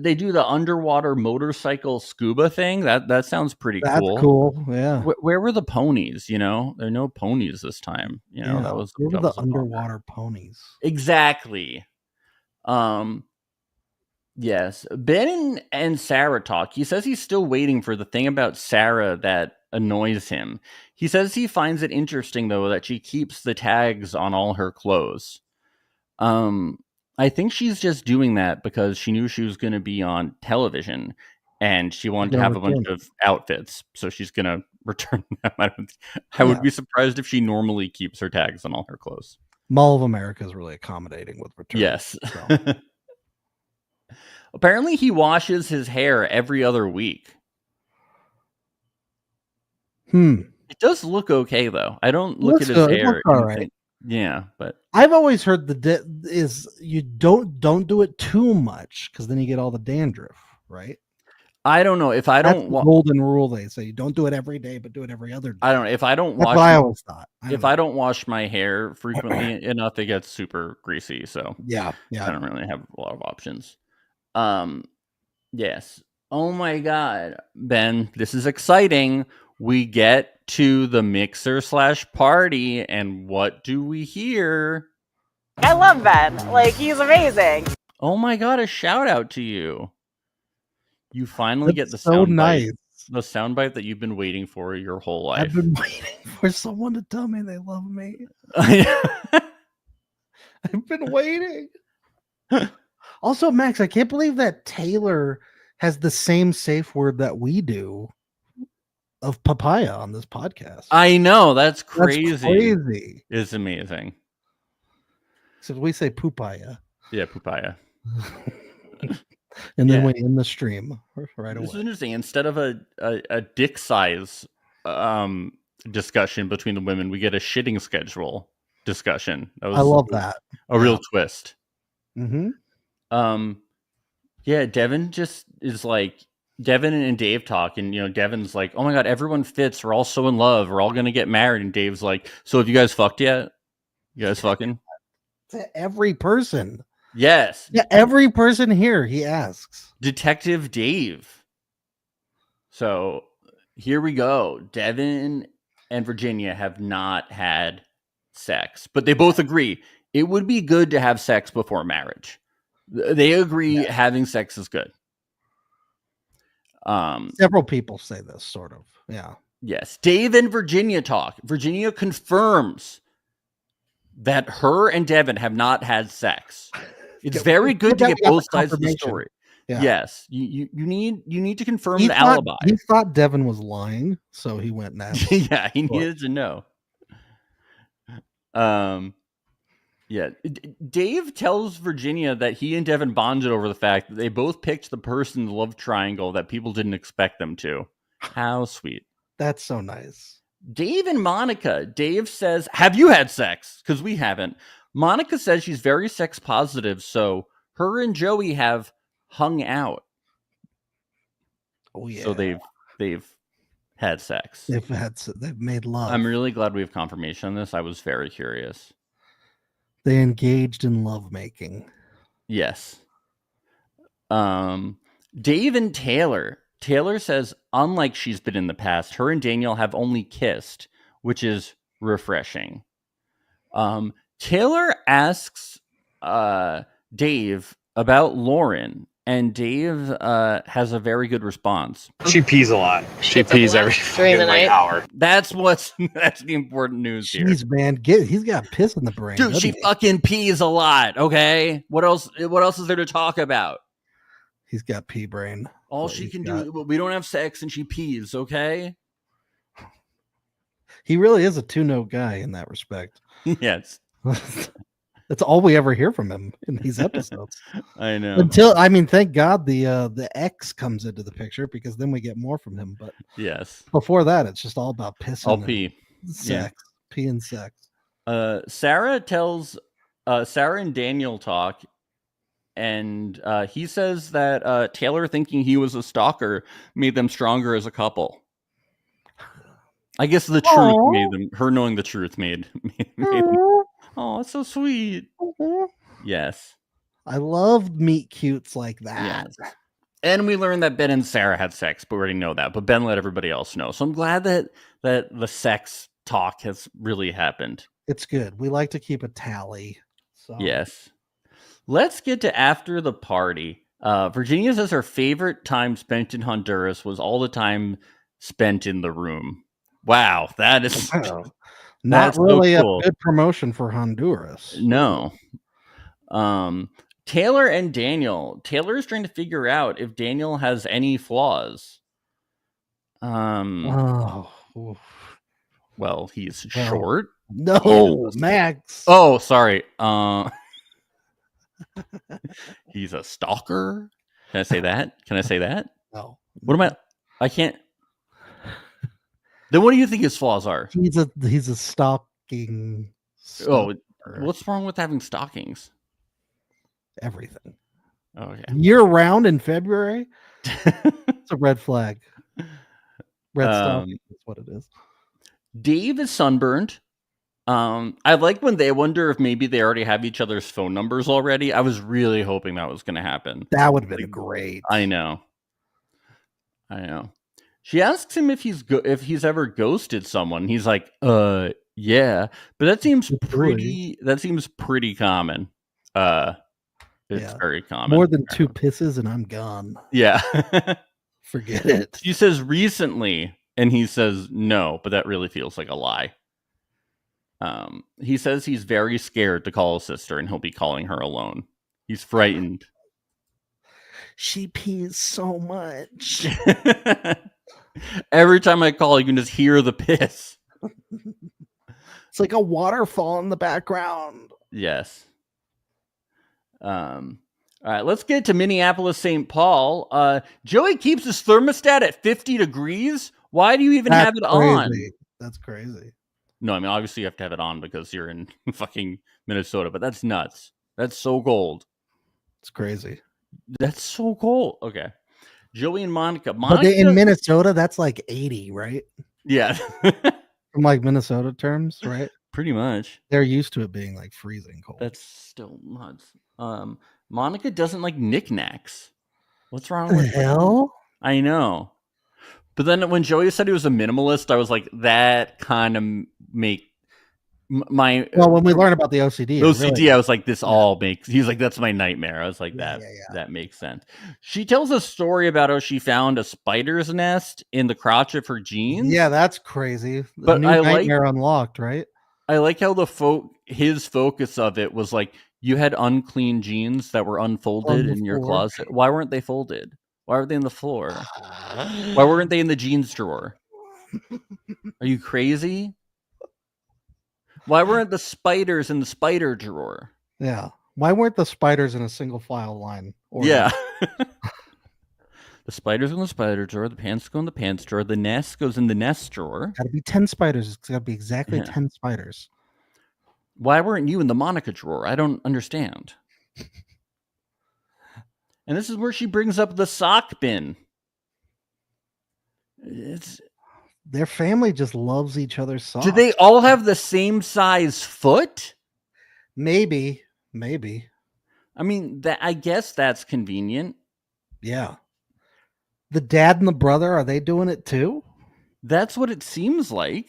they do the underwater motorcycle scuba thing. That sounds pretty That's cool. cool. Yeah. Where were the ponies? There are no ponies this time. That was where were that the was a bummer. underwater ponies. Exactly. Yes. Ben and Sarah talk. He says he's still waiting for the thing about Sarah that annoys him. He says he finds it interesting, though, that she keeps the tags on all her clothes. I think she's just doing that because she knew she was going to be on television and she wanted to have a bunch of outfits. So she's going to return them. I would be surprised if she normally keeps her tags on all her clothes. Mall of America is really accommodating with returns. Yes. So. Apparently he washes his hair every other week. It does look okay, though. I don't look at his hair. All right. Yeah, but I've always heard is you don't do it too much because then you get all the dandruff, right? I don't know if I don't. That's the golden rule. They say you don't do it every day, but do it every other day. I don't know if I don't wash. That's what I always thought. I don't wash my hair frequently enough, it gets super greasy. So yeah, I don't really have a lot of options. Yes. Oh my God, Ben, this is exciting. We get to the mixer/party, and what do we hear? I love Ben. Like, he's amazing. Oh my God, a shout out to you. You finally get the so soundbite. Nice. The soundbite that you've been waiting for your whole life. I've been waiting for someone to tell me they love me. I've been waiting. Also, Max, I can't believe that Taylor has the same safe word that we do of papaya on this podcast. I know, that's crazy. That's crazy. It's amazing. So we say poopaya. Yeah, poopaya. And then we end the stream right away. This is interesting. Instead of a dick size discussion between the women, we get a shitting schedule discussion. I love that. A real twist. Mm-hmm. Yeah, Devin just is like, Devin and Dave talk, and Devin's like, "Oh my God, everyone fits. We're all so in love. We're all gonna get married." And Dave's like, "So have you guys fucked yet? You guys fucking?" To every person. Yes. Yeah, every person here, he asks. Detective Dave. So here we go. Devin and Virginia have not had sex, but they both agree it would be good to have sex before marriage. They agree having sex is good. Several people say this, sort of. Yeah. Yes. Dave and Virginia talk. Virginia confirms that her and Devin have not had sex. It's very good to get both sides of the story. Yeah. Yes. You need to confirm the alibi. He thought Devin was lying, so he went and asked. Yeah, he needed to know. Yeah. Dave tells Virginia that he and Devin bonded over the fact that they both picked the person in the love triangle that people didn't expect them to. How sweet. That's so nice. Dave and Monica. Dave says, "Have you had sex?" Because we haven't. Monica says she's very sex positive, so her and Joey have hung out. Oh yeah. So they've had sex. They've made love. I'm really glad we have confirmation on this. I was very curious. They engaged in lovemaking. Yes. Dave and Taylor. Taylor says, unlike she's been in the past, her and Daniel have only kissed, which is refreshing. Taylor asks Dave about Lauren, and Dave has a very good response. She pees a lot. She pees every during the night. hour. That's the important news here. Jeez, man, he's got piss in the brain. Dude, she fucking pees a lot, okay? What else is there to talk about? He's got pee brain. All she can do, we don't have sex and she pees, okay? He really is a 2-note guy in that respect. Yes. That's all we ever hear from him in these episodes. I know. Thank God the X comes into the picture, because then we get more from him. But Yes. before that, it's just all about pissing. I'll and pee. sex, pee and sex. Sarah and Daniel talk, and he says that Taylor thinking he was a stalker made them stronger as a couple. I guess the truth made them. Her knowing the truth made them. Oh, it's so sweet. Yes. I love meet cutes like that. Yes. And we learned that Ben and Sarah had sex, but we already know that. But Ben let everybody else know. So I'm glad that the sex talk has really happened. It's good. We like to keep a tally. So. Yes. Let's get to after the party. Virginia says her favorite time spent in Honduras was all the time spent in the room. Wow, that is not really so cool. A good promotion for Honduras. No. Taylor and Daniel. Taylor is trying to figure out if Daniel has any flaws. Well, he's short. No, Max. Oh, sorry. He's a stalker. Can I say that? No. What am I can't. Then what do you think his flaws are? He's a stalking. Oh, what's wrong with having stockings? Everything. Okay. Year round in February? It's a red flag. Red stocking is what it is. Dave is sunburned. I like when they wonder if maybe they already have each other's phone numbers already. I was really hoping that was going to happen. That would have been great. I know. She asks him if he's ever ghosted someone. He's like, yeah, but that seems pretty common. It's very common. More than 2 pisses and I'm gone. Yeah. Forget it. She says recently, and he says no, but that really feels like a lie. He says he's very scared to call his sister, and he'll be calling her alone. He's frightened. She pees so much. Every time I call, you can just hear the piss. It's like a waterfall in the background. Yes. All right, let's get to Minneapolis, St. Paul. Joey keeps his thermostat at 50 degrees. Why do you even have it on? That's crazy. No, I mean, obviously you have to have it on because you're in fucking Minnesota, but that's nuts. That's so cold. It's crazy. That's so cold. Okay. Joey and Monica. But in Minnesota, that's like 80, right? Yeah. From like Minnesota terms, right? Pretty much. They're used to it being like freezing cold. That's still nuts. Monica doesn't like knickknacks. What's wrong with hell? I know. But then when Joey said he was a minimalist, I was like, that kind of make my... Well, when we learn about the OCD... OCD, I was like, this all makes... He's like, that's my nightmare. I was like, that makes sense. She tells a story about how she found a spider's nest in the crotch of her jeans. Yeah, that's crazy. But new nightmare unlocked, right? I like how his focus of it was like, you had unclean jeans that were unfolded in your closet. Why weren't they folded? Why were they on the floor? Why weren't they in the jeans drawer? Are you crazy? Why weren't the spiders in the spider drawer? Yeah. Why weren't the spiders in a single file line? Yeah. The spiders in the spider drawer. The pants go in the pants drawer. The nest goes in the nest drawer. Got to be 10 spiders. It's got to be exactly 10 spiders. Why weren't you in the Monica drawer? I don't understand. And this is where she brings up the sock bin. Their family just loves each other's socks. Do they all have the same size foot? Maybe. I mean, I guess that's convenient. Yeah. The dad and the brother, are they doing it too? That's what it seems like.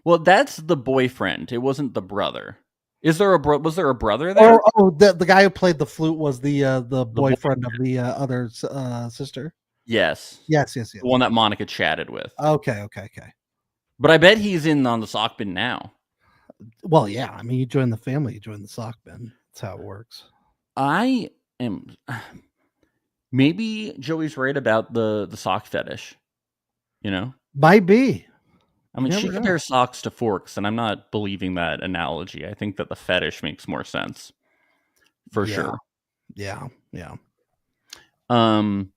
Well, that's the boyfriend. It wasn't the brother. Was there a brother there? The guy who played the flute was the boyfriend of the other sister. Yes. Yes. The one that Monica chatted with. Okay. But I bet he's in on the sock bin now. Well, yeah. I mean, you join the family, you join the sock bin. That's how it works. I am. Maybe Joey's right about the sock fetish. You know, might be. I mean, You she never know. compares socks to forks, and I'm not believing that analogy. I think that the fetish makes more sense, for sure. Yeah. Um,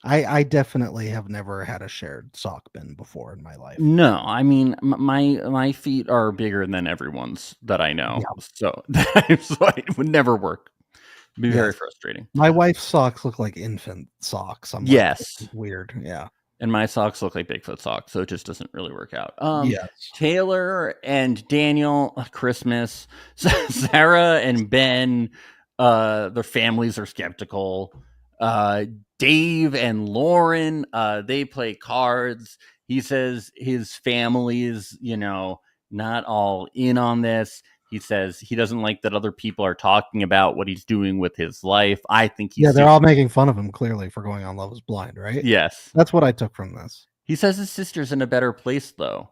I definitely have never had a shared sock bin before in my life. no, I mean my feet are bigger than everyone's that I know, so it would never work. It'd be very frustrating. My wife's socks look like infant socks. I'm like, Yes. this is weird. Yeah. And my socks look like Bigfoot socks, so it just doesn't really work out. Yes. Taylor and Daniel, Christmas, Sarah and Ben, their families are skeptical. Dave and Lauren, they play cards. He says his family is, not all in on this. He says he doesn't like that other people are talking about what he's doing with his life. I think he's they're all making fun of him clearly for going on Love is Blind, right? Yes. That's what I took from this. He says his sister's in a better place, though.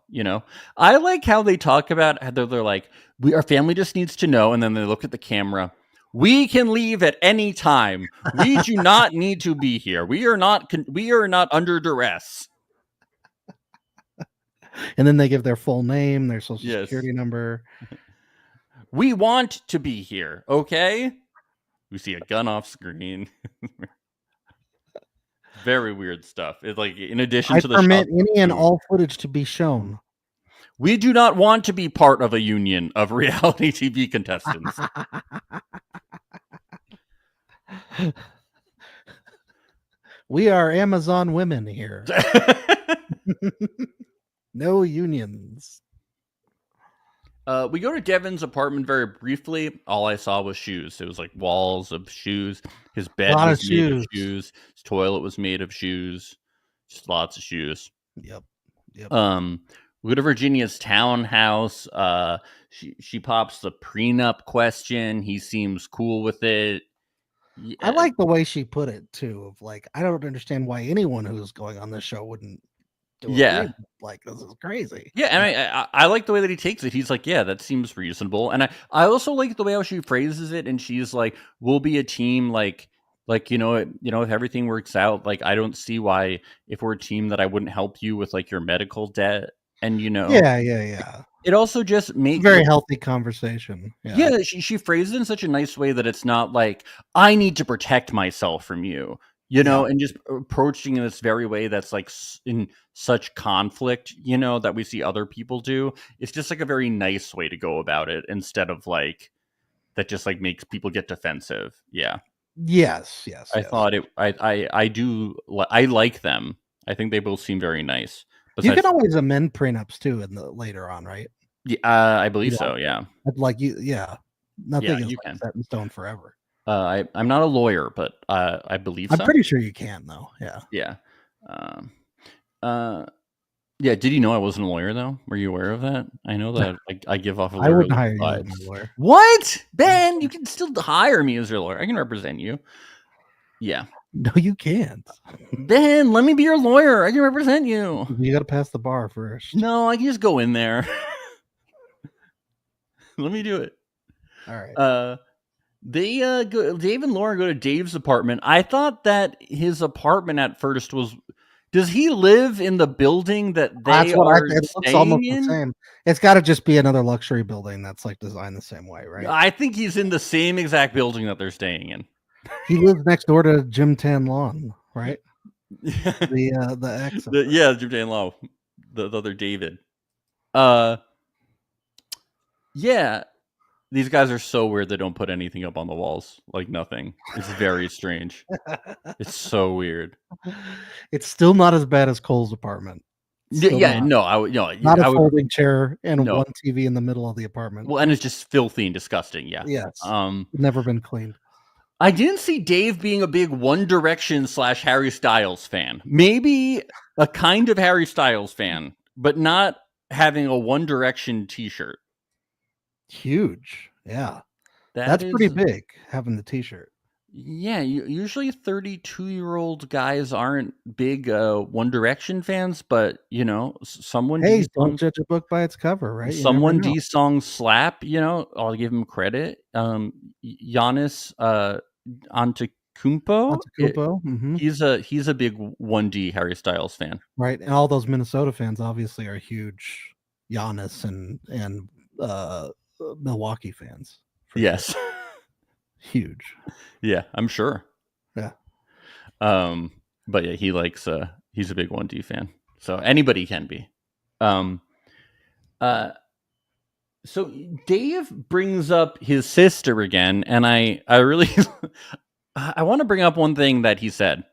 I like how they talk about how they're like, our family just needs to know. And then they look at the camera. We can leave at any time. We do not need to be here. We are not under duress. And then they give their full name, their social security number. We want to be here. Okay. We see a gun off screen. Very weird stuff. It's like, in addition to the permit any and all footage to be shown. We do not want to be part of a union of reality TV contestants. We are Amazon women here. No unions. We go to Devin's apartment very briefly. All I saw was shoes. It was like walls of shoes. His bed was made of shoes. His toilet was made of shoes. Just lots of shoes. Yep. We go to Virginia's townhouse. She pops the prenup question. He seems cool with it. Yeah. I like the way she put it too. Of like, I don't understand why anyone who's going on this show wouldn't do it. Like, this is crazy. Yeah, and I like the way that he takes it. He's like, yeah, that seems reasonable. And I also like the way how she phrases it. And she's like, we'll be a team, like if everything works out, like, I don't see why, if we're a team, that I wouldn't help you with like your medical debt. And Yeah. It also just makes very healthy conversation. Yeah, she phrased it in such a nice way that it's not like, I need to protect myself from you, and just approaching in this very way that's like in such conflict, that we see other people do. It's just like a very nice way to go about it, instead of like that just like makes people get defensive. Yeah. Yes. I thought it. I like them. I think they both seem very nice. You can always amend prenups too later on, right? Yeah, I believe so. Yeah. Like nothing is set in stone forever. I'm not a lawyer, but I believe I'm pretty sure you can, though. Yeah. Yeah. Did you know I wasn't a lawyer, though? Were you aware of that? I know that I give off a lawyer. I wouldn't hire you as my lawyer. What? Ben, you can still hire me as your lawyer. I can represent you. Yeah. No, you can't. Ben, let me be your lawyer. I can represent you. You got to pass the bar first. No, I can just go in there. Let me do it. All right. Dave and Lauren go to Dave's apartment. I thought that his apartment at first was. Does he live in the building that they are it looks almost the same. It's got to just be another luxury building that's like designed the same way, right? I think he's in the same exact building that they're staying in. He lives next door to Jim Tan Lawn, right? the ex. Jim Tan Law, the other David. Yeah, these guys are so weird. They don't put anything up on the walls, like nothing. It's very strange. It's so weird. It's still not as bad as Cole's apartment. Not a folding chair and one TV in the middle of the apartment. Well, and it's just filthy and disgusting. Yeah. Yes. Never been cleaned. I didn't see Dave being a big One Direction / Harry Styles fan. Maybe a kind of Harry Styles fan, but not having a One Direction t-shirt. Huge. Yeah. That's pretty big, having the t-shirt. Yeah, usually 32-year-old guys aren't big One Direction fans, but someone. Hey, don't judge a book by its cover, right? Someone D's songs slap. I'll give him credit. Giannis Antetokounmpo. Mm-hmm. He's a big 1D Harry Styles fan, right? And all those Minnesota fans obviously are huge Giannis and Milwaukee fans. Yes. Huge. Yeah, I'm sure. Yeah. But yeah, he likes he's a big 1D fan. So anybody can be. So Dave brings up his sister again, and I really I want to bring up one thing that he said.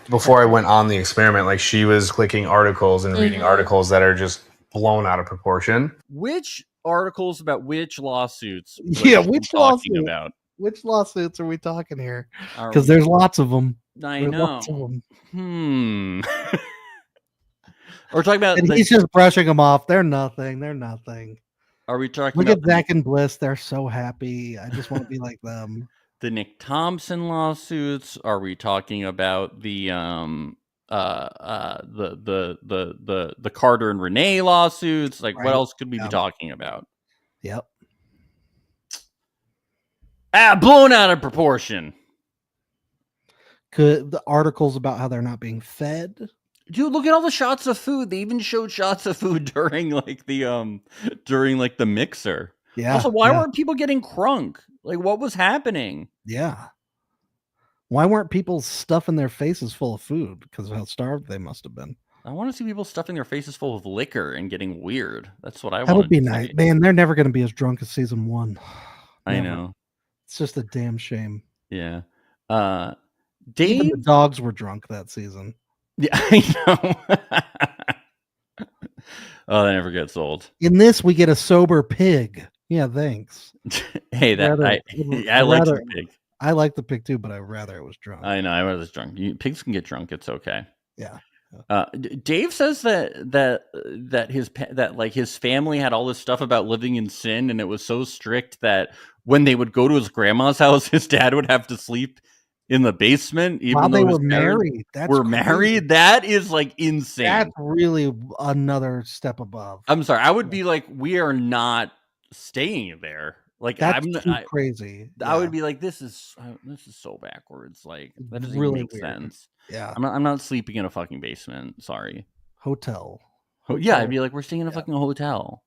Before I went on the experiment, like she was clicking articles and reading articles that are just blown out of proportion. Which articles about which lawsuits? Yeah, which talking lawsuit? about? Which lawsuits are we talking here? Because there's lots of them. I There's know. lots of them. We're talking about. And he's just brushing them off. They're nothing. They're nothing. Are we talking Look about at Zach and Bliss? They're so happy. I just want to be like them. the Nick Thompson lawsuits? Are we talking about the Carter and Renee lawsuits? Like, Right. what else could we be talking about? Yep. Blown out of proportion. Could the articles about how they're not being fed? Dude, look at all the shots of food. They even showed shots of food during the mixer. Yeah. Also, why yeah. weren't people getting crunk? Like, what was happening? Yeah. Why weren't people stuffing their faces full of food? Because of how starved they must have been. I want to see people stuffing their faces full of liquor and getting weird. That's what I want. That would be nice. Man, they're never going to be as drunk as season 1. I Never. know. It's just a damn shame. Yeah. Even Dave. the dogs were drunk that season. Yeah, I know. Oh, that never gets old. In this, we get a sober pig. Yeah, thanks. Hey, I like the pig. I like the pig too, but I'd rather it was drunk. I know. I rather it's drunk. Pigs can get drunk. It's okay. Yeah. Dave says that his family had all this stuff about living in sin, and it was so strict that when they would go to his grandma's house, his dad would have to sleep in the basement, even While though they his were married. That's married. That is like insane. That's really another step above. I'm sorry. I would be like, we are not staying there. Like, That's too crazy. I would be like, this is so backwards. Like, that doesn't Really even make weird. sense. Yeah. I'm not sleeping in a fucking basement. Sorry. Hotel. Yeah, I'd be like, we're staying in a fucking hotel.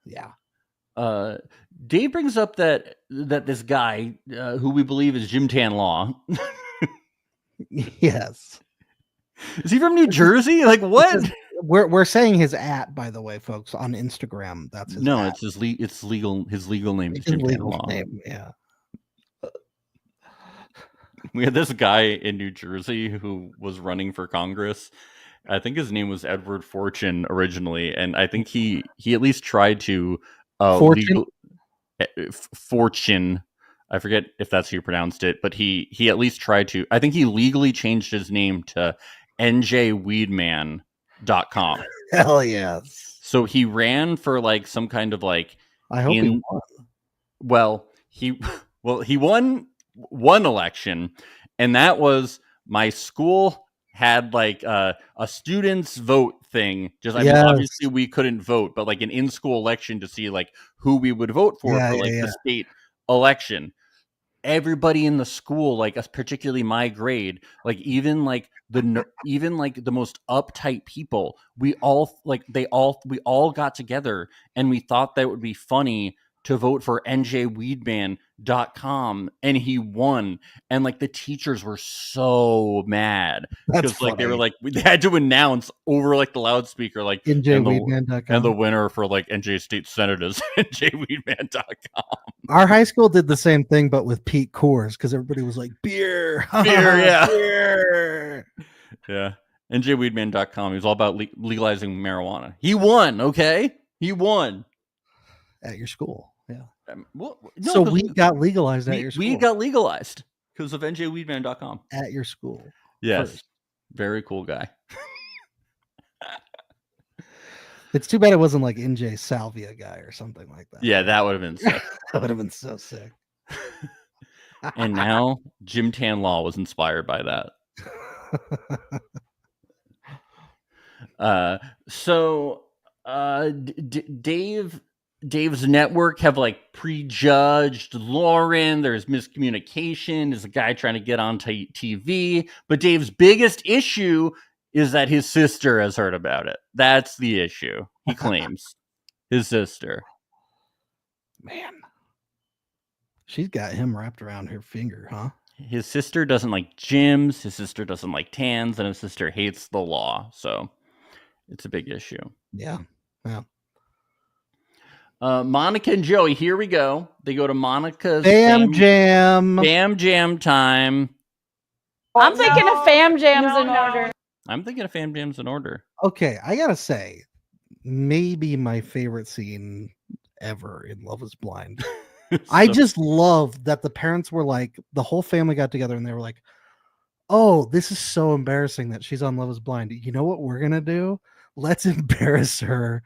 Yeah. Dave brings up that this guy who we believe is Jim Tan Law. Yes. Is he from New Jersey? Like, what? We're saying his by the way, folks, on Instagram. That's his no, it's his legal name is Jim Tan Law. Yeah. We had this guy in New Jersey who was running for Congress. I think his name was Edward Fortune originally, and I think he at least tried to Fortune. I forget if that's how you pronounced it, but he at least tried to. I think he legally changed his name to njweedman.com. Hell yes. So he ran for like some kind of like. I hope he won. Well, he won one election, and that was my school had like a students vote thing. Obviously we couldn't vote, but like an in-school election to see like who we would vote for the state election. Everybody in the school, like particularly my grade, like even like the most uptight people, we all got together and we thought that it would be funny to vote for njweedman.com, and he won, and like the teachers were so mad because like they were like they had to announce over like the loudspeaker like njweedman.com, and the winner for like NJ State Senate is njweedman.com. Our high school did the same thing, but with Pete Coors, because everybody was like beer, yeah, beer. Yeah. njweedman.com. He was all about legalizing marijuana. He won. Okay, he won at your school. Yeah. So we got legalized at your school. We got legalized because of njweedman.com at your school. Yes. First. Very cool guy. It's too bad it wasn't like NJ Salvia guy or something like that. Yeah, that would have been sick. That would have been so sick. And now Jim Tan Law was inspired by that. Dave's network have like prejudged Lauren. There's miscommunication. There's a guy trying to get on TV. But Dave's biggest issue is that his sister has heard about it. That's the issue, he claims. His sister. Man, she's got him wrapped around her finger, huh? His sister doesn't like gyms. His sister doesn't like tans, and his sister hates the law. So it's a big issue. Yeah. Yeah. Monica and Joey, here we go. They go to Monica's Fam Jam. Fam Jam time. I'm thinking of Fam Jams in order. I'm thinking of Fam Jams in order. Okay, I gotta say, maybe my favorite scene ever in Love Is Blind. I just love that the parents were like, the whole family got together and they were like, oh, this is so embarrassing that she's on Love Is Blind. You know what we're gonna do? Let's embarrass her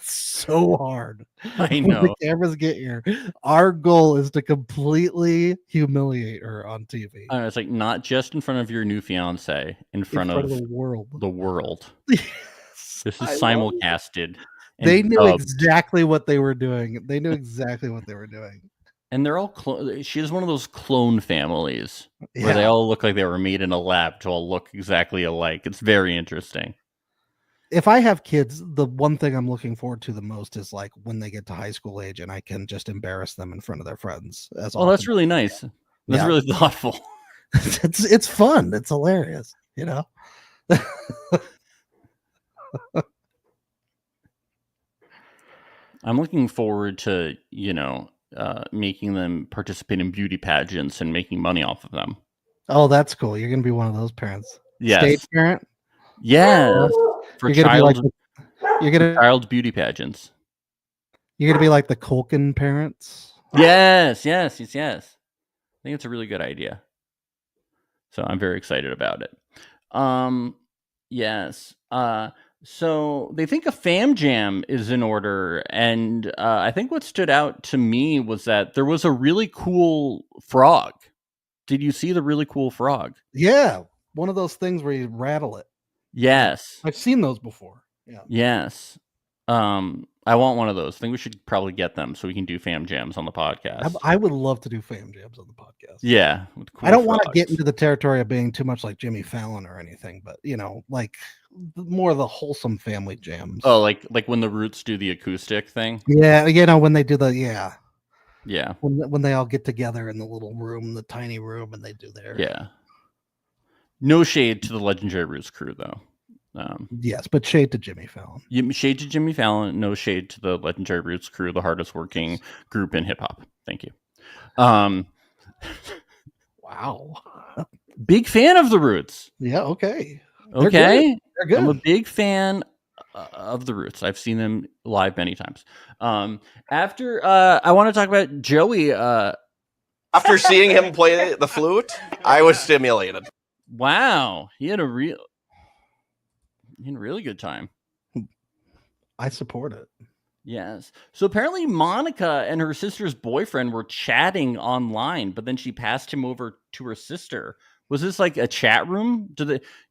so hard. I when know. the cameras get here. Our goal is to completely humiliate her on TV. It's like not just in front of your new fiance, in front of the world. The world. Yes, This is I love it. simulcasted. and They knew dubbed. exactly what they were doing. They knew exactly what they were doing. And they're all she has one of those clone families where they Yeah. all look like they were made in a lab to all look exactly alike. It's very interesting. If I have kids, the one thing I'm looking forward to the most is like when they get to high school age and I can just embarrass them in front of their friends. That's That's really nice. That's Yeah. really thoughtful. it's fun. It's hilarious, you know. I'm looking forward to, making them participate in beauty pageants and making money off of them. Oh, that's cool. You're gonna be one of those parents. Yes. Stage parent. Yes. For You're gonna be like child, you're gonna child beauty pageants. you're gonna be like the Culkin parents. Yes. I think it's a really good idea. So I'm very excited about it. Yes. So they think a Fam Jam is in order, and I think what stood out to me was that there was a really cool frog. Did you see the really cool frog? Yeah, one of those things where you rattle it. Yes. I've seen those before. Yeah. Yes. I want one of those. I think we should probably get them so we can do Fam Jams on the podcast. I would love to do Fam Jams on the podcast. Yeah. with cool I don't want to frogs. get into the territory of being too much like Jimmy Fallon or anything, but like more of the wholesome family jams. Oh, like when the Roots do the acoustic thing. Yeah, when they do Yeah. when they all get together in the little room, the tiny room, and they do their Yeah. No shade to the legendary Roots crew, though. Yes, but shade to Jimmy Fallon. Shade to Jimmy Fallon. No shade to the legendary Roots crew, the hardest working group in hip hop. Thank you. Wow. Big fan of the Roots. Yeah. Okay. They're Okay. good. They're good. I'm a big fan of the Roots. I've seen them live many times. After I want to talk about Joey. After seeing him play the flute, I was stimulated. Wow, he had a really good time. I support it. Yes. So apparently Monica and her sister's boyfriend were chatting online, but then she passed him over to her sister. Was this like a chat room?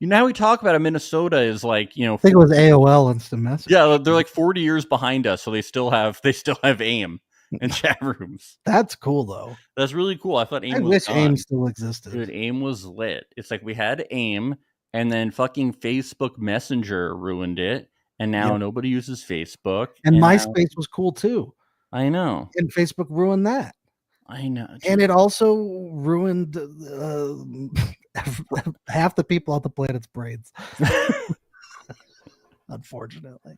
How we talk about it, Minnesota is like, I think it was AOL Instant Message. Yeah, they're like 40 years behind us, so they still have AIM and chat rooms. That's cool though. That's really cool. I thought AIM I was wish gone. AIM still existed. Dude, AIM was lit. It's like we had AIM, and then fucking Facebook Messenger ruined it, and now nobody uses Facebook. And now- MySpace was cool too. I know. And Facebook ruined that. I know. And it also ruined half the people on the planet's brains. Unfortunately.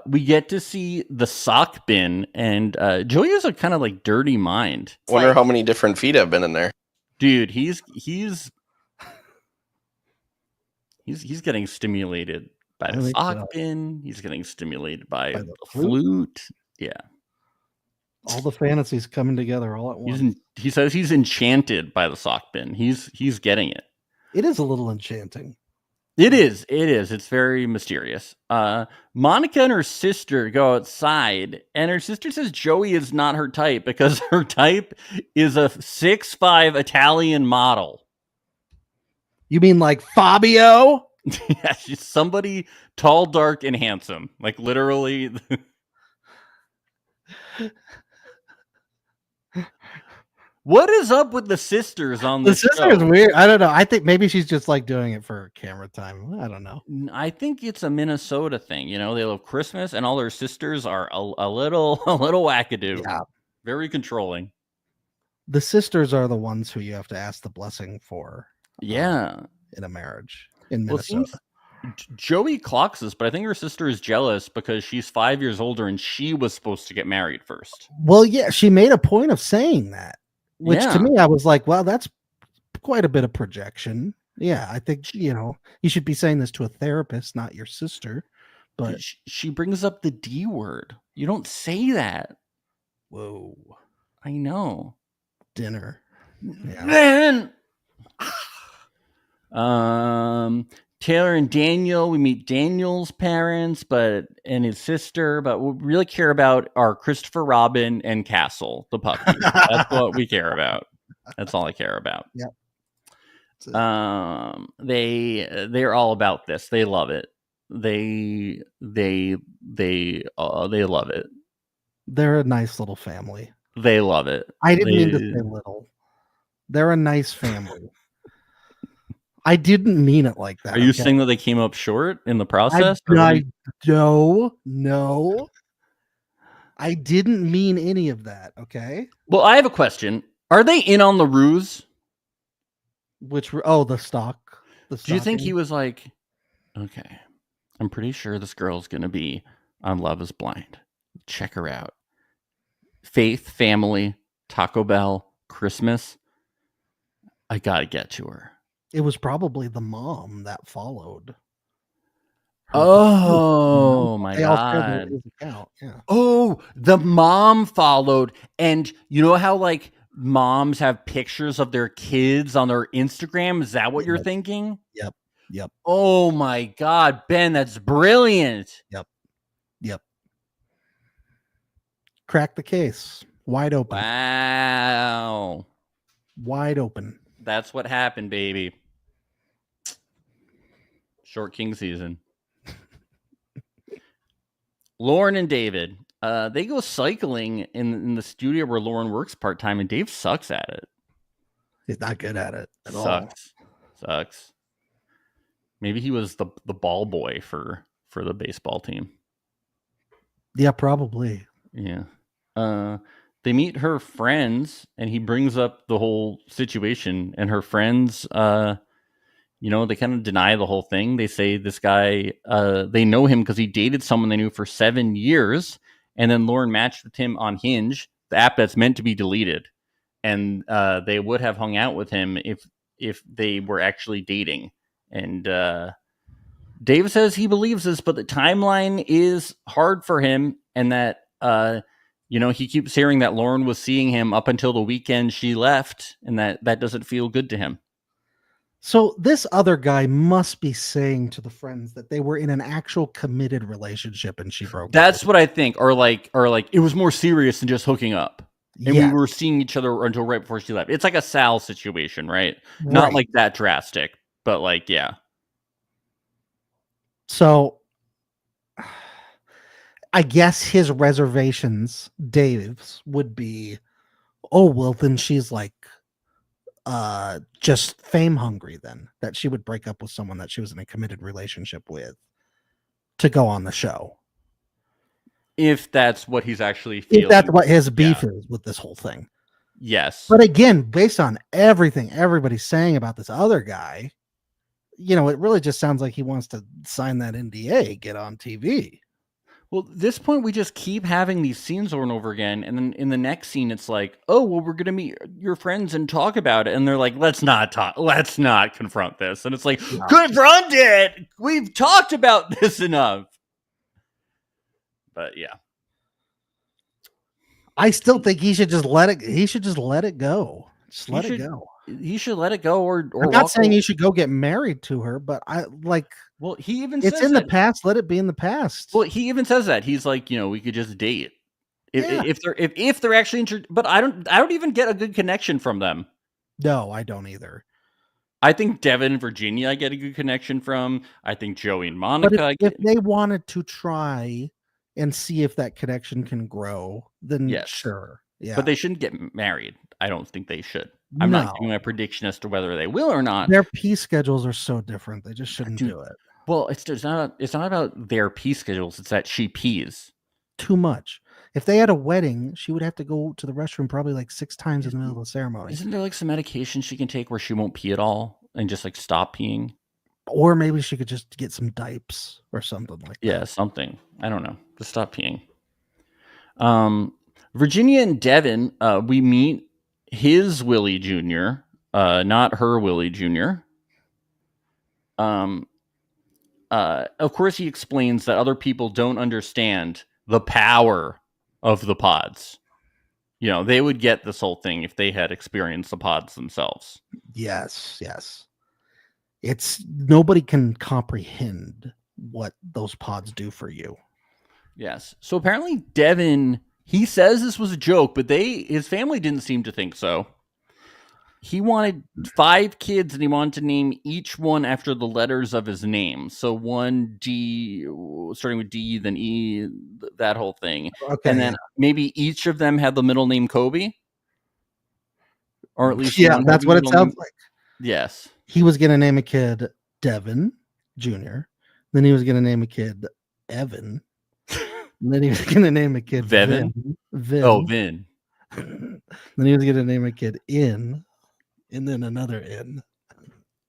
We get to see the sock bin, and Joey has a kind of like dirty mind. Wonder how many different feet have been in there. Dude, he's getting stimulated by the sock bin. He's getting stimulated by the flute. Yeah. All the fantasies coming together all at once. He says he's enchanted by the sock bin. He's getting it. It is a little enchanting. It is. It's very mysterious. Monica and her sister go outside, and her sister says Joey is not her type because her type is a 6'5" Italian model. You mean like Fabio? Yeah, she's somebody tall, dark, and handsome. Like literally. What is up with the sisters on The this sister is show? weird. I don't know. I think maybe she's just like doing it for camera time. I don't know. I think it's a Minnesota thing. You know, they love Christmas, and all their sisters are a little wackadoo. Yeah. Very controlling. The sisters are the ones who you have to ask the blessing for. Yeah. In a marriage in Well, Minnesota. Joey clocks this, but I think her sister is jealous because she's 5 years older and she was supposed to get married first. Well, yeah, she made a point of saying that, which Yeah. to me, I was like, well, that's quite a bit of projection. Yeah, I think, you should be saying this to a therapist, not your sister. But she brings up the D word. You don't say that. Whoa. I know. Dinner. Yeah. Man. Taylor and Daniel, we meet Daniel's parents and his sister, but what we really care about are Christopher Robin and Castle, the puppy. That's what we care about. That's all I care about. Yep. They're all about this. They love it. They love it. They're a nice little family. They love it. I didn't mean to say little. They're a nice family. I didn't mean it like that. Are you saying that they came up short in the process? No. I didn't mean any of that. Okay. Well, I have a question. Are they in on the ruse? The stock. Do you think he was like, okay, I'm pretty sure this girl's going to be on Love is Blind. Check her out. Faith, family, Taco Bell, Christmas. I got to get to her. It was probably the mom that followed. Oh my God. Yeah. Oh, the mom followed. And you know how like moms have pictures of their kids on their Instagram? Is that what you're thinking? Yep. Oh my God, Ben, that's brilliant. Yep. Crack the case. Wide open. Wow. Wide open. That's what happened, baby. Short King season. Lauren and David, they go cycling in the studio where Lauren works part-time, and Dave sucks at it. He's not good at it at all. Sucks. Maybe he was the ball boy for the baseball team. Yeah, probably. Yeah. They meet her friends, and he brings up the whole situation, and her friends, they kind of deny the whole thing. They say this guy, they know him because he dated someone they knew for 7 years, and then Lauren matched with him on Hinge, the app that's meant to be deleted, and they would have hung out with him if they were actually dating. And Dave says he believes this, but the timeline is hard for him, and that he keeps hearing that Lauren was seeing him up until the weekend she left, and that doesn't feel good to him. So this other guy must be saying to the friends that they were in an actual committed relationship and she broke. That's what I think. Or like it was more serious than just hooking up. And Yeah. we were seeing each other until right before she left. It's like a Sal situation, right? Not Right. like that drastic, but like, yeah. So I guess his reservations, Dave's, would be, oh, well, then she's like just fame hungry then, that she would break up with someone that she was in a committed relationship with to go on the show. If that's what he's actually feeling. If that's what his beef is with this whole thing. Yes. But again, based on everything everybody's saying about this other guy, it really just sounds like he wants to sign that NDA, get on TV. Well, at this point, we just keep having these scenes over and over again. And then in the next scene, it's like, oh, well, we're going to meet your friends and talk about it. And they're like, let's not confront this. And it's like, confront it. We've talked about this enough. But yeah. I still think he should just let it. He should just let it go. Just let it go. He should let it go. Or I'm not saying he should go get married to her, but well, he even it's says in the past. Let it be in the past. Well, he even says that. He's like, we could just date. If they're actually but I don't even get a good connection from them. No, I don't either. I think Devin and Virginia I get a good connection from. I think Joey and Monica. But if they wanted to try and see if that connection can grow, then sure. Yeah. But they shouldn't get married. I don't think they should. I'm not giving my prediction as to whether they will or not. Their peace schedules are so different. They just shouldn't do it. Well, it's not about their pee schedules. It's that she pees too much. If they had a wedding, she would have to go to the restroom probably like 6 times in the middle of the ceremony. Isn't there like some medication she can take where she won't pee at all and just like stop peeing? Or maybe she could just get some dipes or something like that. Yeah, something. I don't know. Just stop peeing. Virginia and Devin, we meet his Willie Jr., not her Willie Jr. Of course, he explains that other people don't understand the power of the pods. You know, they would get this whole thing if they had experienced the pods themselves. Yes. It's nobody can comprehend what those pods do for you. Yes. So apparently Devin, he says this was a joke, but his family didn't seem to think so. He wanted 5 kids and he wanted to name each one after the letters of his name. So one D, starting with D, then E, that whole thing. Okay. And then maybe each of them had the middle name Kobe. Or at least yeah, that's what it sounds like. Yes. He was going to name a kid Devin Jr. Then he was going to name a kid Evan. And then he was going to name a kid Vin. Oh, Vin. Then he was going to name a kid In. And then another N.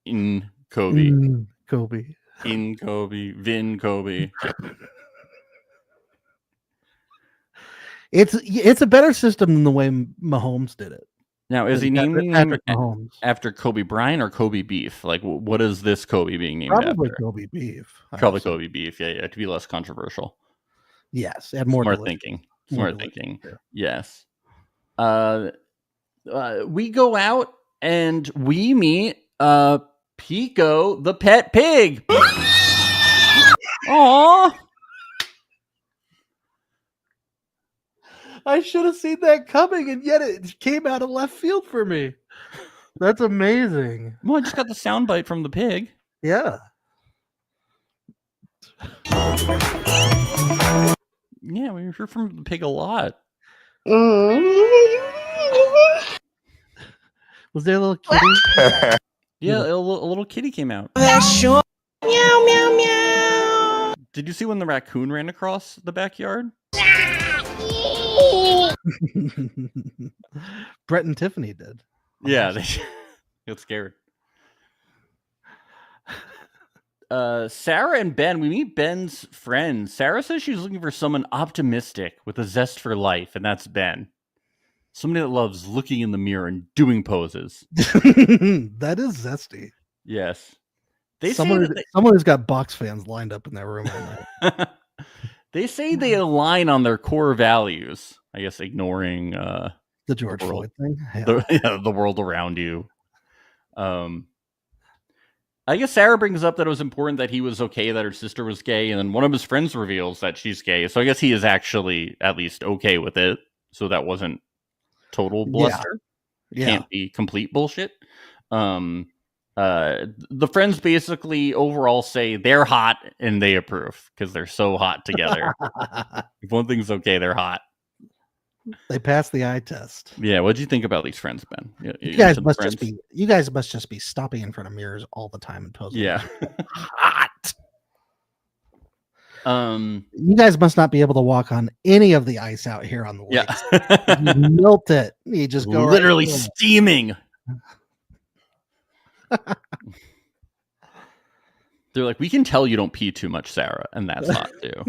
In Kobe. Kobe. In Kobe. Vin Kobe. It's a better system than the way Mahomes did it. Now, is he naming Patrick him Mahomes after Kobe Bryant or Kobe Beef? Like, what is this Kobe being named Probably after? Kobe Beef. Probably Kobe Beef. Yeah, to be less controversial. Yes, and more smart delicious. thinking. More Smart thinking. delicious, Yes. We go out and we meet Pico, the pet pig. Aww. I should have seen that coming, and yet it came out of left field for me. That's amazing. Well, I just got the soundbite from the pig. Yeah. Yeah, we hear from the pig a lot. Was there a little kitty? Yeah, a little kitty came out. Meow, meow, meow. Did you see when the raccoon ran across the backyard? Brett and Tiffany did. Yeah, they got scared. Sarah and Ben, we meet Ben's friend. Sarah says she's looking for someone optimistic with a zest for life, and that's Ben. Somebody that loves looking in the mirror and doing poses. That is zesty. Yes. They someone who's got box fans lined up in their room all night. They say they align on their core values. I guess ignoring the George Floyd thing. The world around you. I guess Sarah brings up that it was important that he was okay that her sister was gay, and then one of his friends reveals that she's gay. So I guess he is actually at least okay with it. So that wasn't total bluster. Yeah. Can't be complete bullshit. The friends basically overall say they're hot and they approve because they're so hot together. If one thing's okay, they're hot. They passed the eye test. Yeah, what'd you think about these friends, Ben? You guys must just be stopping in front of mirrors all the time and posing. Yeah. Hot. You guys must not be able to walk on any of the ice out here on the lake. Yeah. You melt it. You just go literally right steaming. They're like, we can tell you don't pee too much, Sarah, and that's hot too.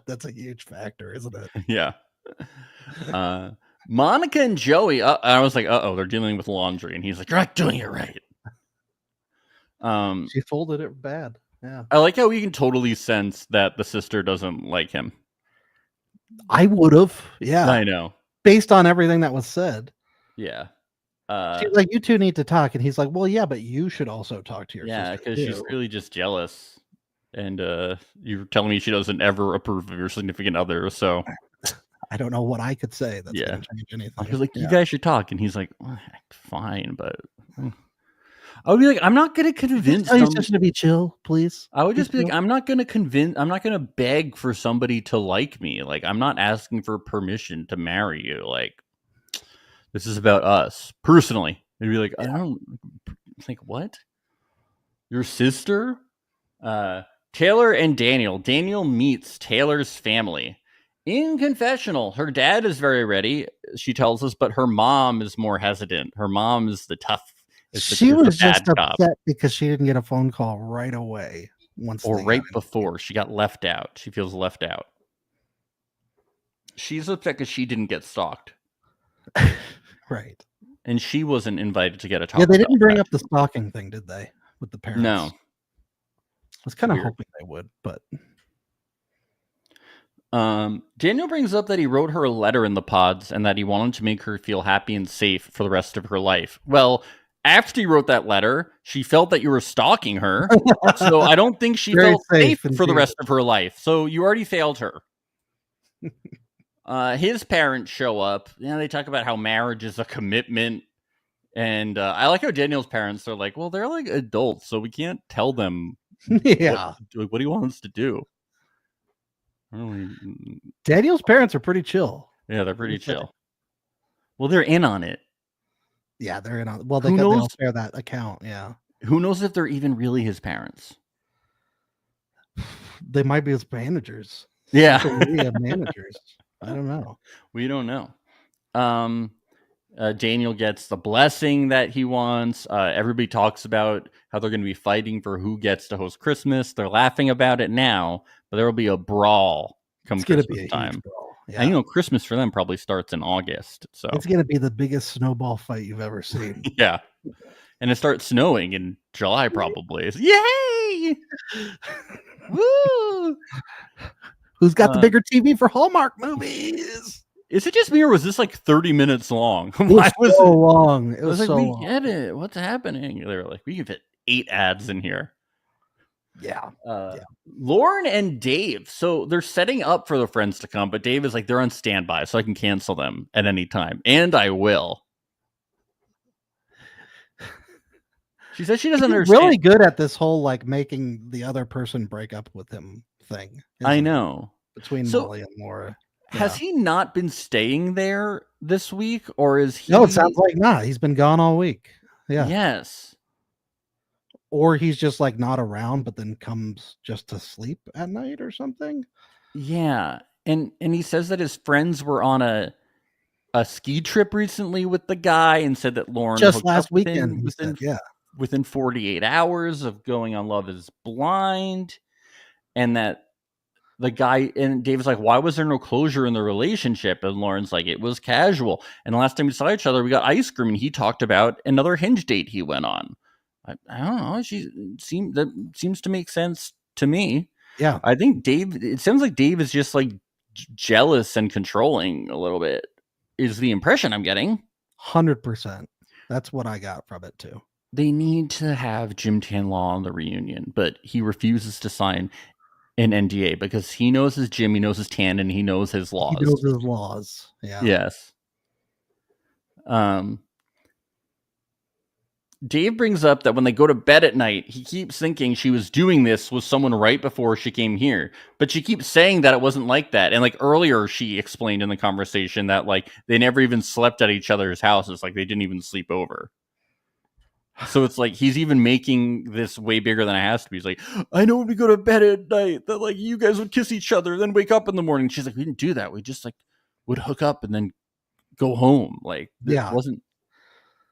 That's a huge factor, isn't it? Yeah. Monica and Joey. I was like, uh-oh, they're dealing with laundry, and he's like, you're not doing it right. She folded it bad. Yeah. I like how we can totally sense that the sister doesn't like him. I would have. Yeah. I know. Based on everything that was said. Yeah. She's like, you two need to talk. And he's like, well, yeah, but you should also talk to your sister. Yeah, because she's really just jealous. And you're telling me she doesn't ever approve of your significant other. So I don't know what I could say that's going to change anything. I was like, you guys should talk. And he's like, well, fine, but... I would be like, I'm not going to convince Tell your them. sister to be chill, please. I would just be like, chill. I'm not going to beg for somebody to like me. Like, I'm not asking for permission to marry you. Like, this is about us personally. They'd be like, I don't think what? Your sister? Taylor and Daniel. Daniel meets Taylor's family in confessional. Her dad is very ready, she tells us, but her mom is more hesitant. Her mom is the tough. She was just bad cop. upset because she didn't get a phone call right away. Or right before she got left out. She feels left out. She's upset because she didn't get stalked. Right. And she wasn't invited to get a talk. Yeah, they didn't bring up the stalking thing, did they? With the parents? No. I was kind of hoping they would, but Daniel brings up that he wrote her a letter in the pods and that he wanted to make her feel happy and safe for the rest of her life. Well, after he wrote that letter, she felt that you were stalking her. So I don't think she felt safe for the rest of her life. So you already failed her. His parents show up. They talk about how marriage is a commitment. And I like how Daniel's parents are like, well, they're like adults, so we can't tell them what do you want us to do? Daniel's parents are pretty chill. Yeah, they're pretty chill. Well, they're in on it. Yeah, they're in on. Well, they all share that account. Yeah. Who knows if they're even really his parents? They might be his managers. Yeah, managers. I don't know. We don't know. Daniel gets the blessing that he wants. Everybody talks about how they're going to be fighting for who gets to host Christmas. They're laughing about it now, but there will be a brawl come Christmas time. Yeah. And Christmas for them probably starts in August. So it's going to be the biggest snowball fight you've ever seen. Yeah. And it starts snowing in July probably. Yay! Woo! Who's got the bigger TV for Hallmark movies? Is it just me or was this like 30 minutes long? Why was so long? It was like, so we long. Get it. What's happening? They were like, we can fit 8 ads in here. Yeah. Lauren and Dave. So they're setting up for the friends to come, but Dave is like, they're on standby, so I can cancel them at any time. And I will. She says she doesn't understand. Really good at this whole like making the other person break up with him thing. I know. Between Molly and Laura. Has he not been staying there this week, or is he? No, it sounds like not. He's been gone all week. Yeah. Yes. Or he's just like not around, but then comes just to sleep at night or something. Yeah, and he says that his friends were on a ski trip recently with the guy, and said that Lauren just last weekend within 48 hours of going on Love Is Blind, and that. The guy and Dave's like, why was there no closure in the relationship? And Lauren's like, it was casual. And the last time we saw each other, we got ice cream, and he talked about another Hinge date he went on. I don't know. That seems to make sense to me. Yeah, I think Dave. It sounds like Dave is just like jealous and controlling a little bit. Is the impression I'm getting? 100%. That's what I got from it too. They need to have Jim Tanlaw on the reunion, but he refuses to sign an NDA because he knows his Jim, he knows his Tan, and he knows his laws. He knows his laws. Yeah. Yes. Dave brings up that when they go to bed at night, he keeps thinking she was doing this with someone right before she came here. But she keeps saying that it wasn't like that. And like earlier, she explained in the conversation that like they never even slept at each other's houses. Like they didn't even sleep over. So it's like he's even making this way bigger than it has to be. He's like, I know when we go to bed at night that like you guys would kiss each other, then wake up in the morning. She's like, we didn't do that. We just like would hook up and then go home. Like this wasn't.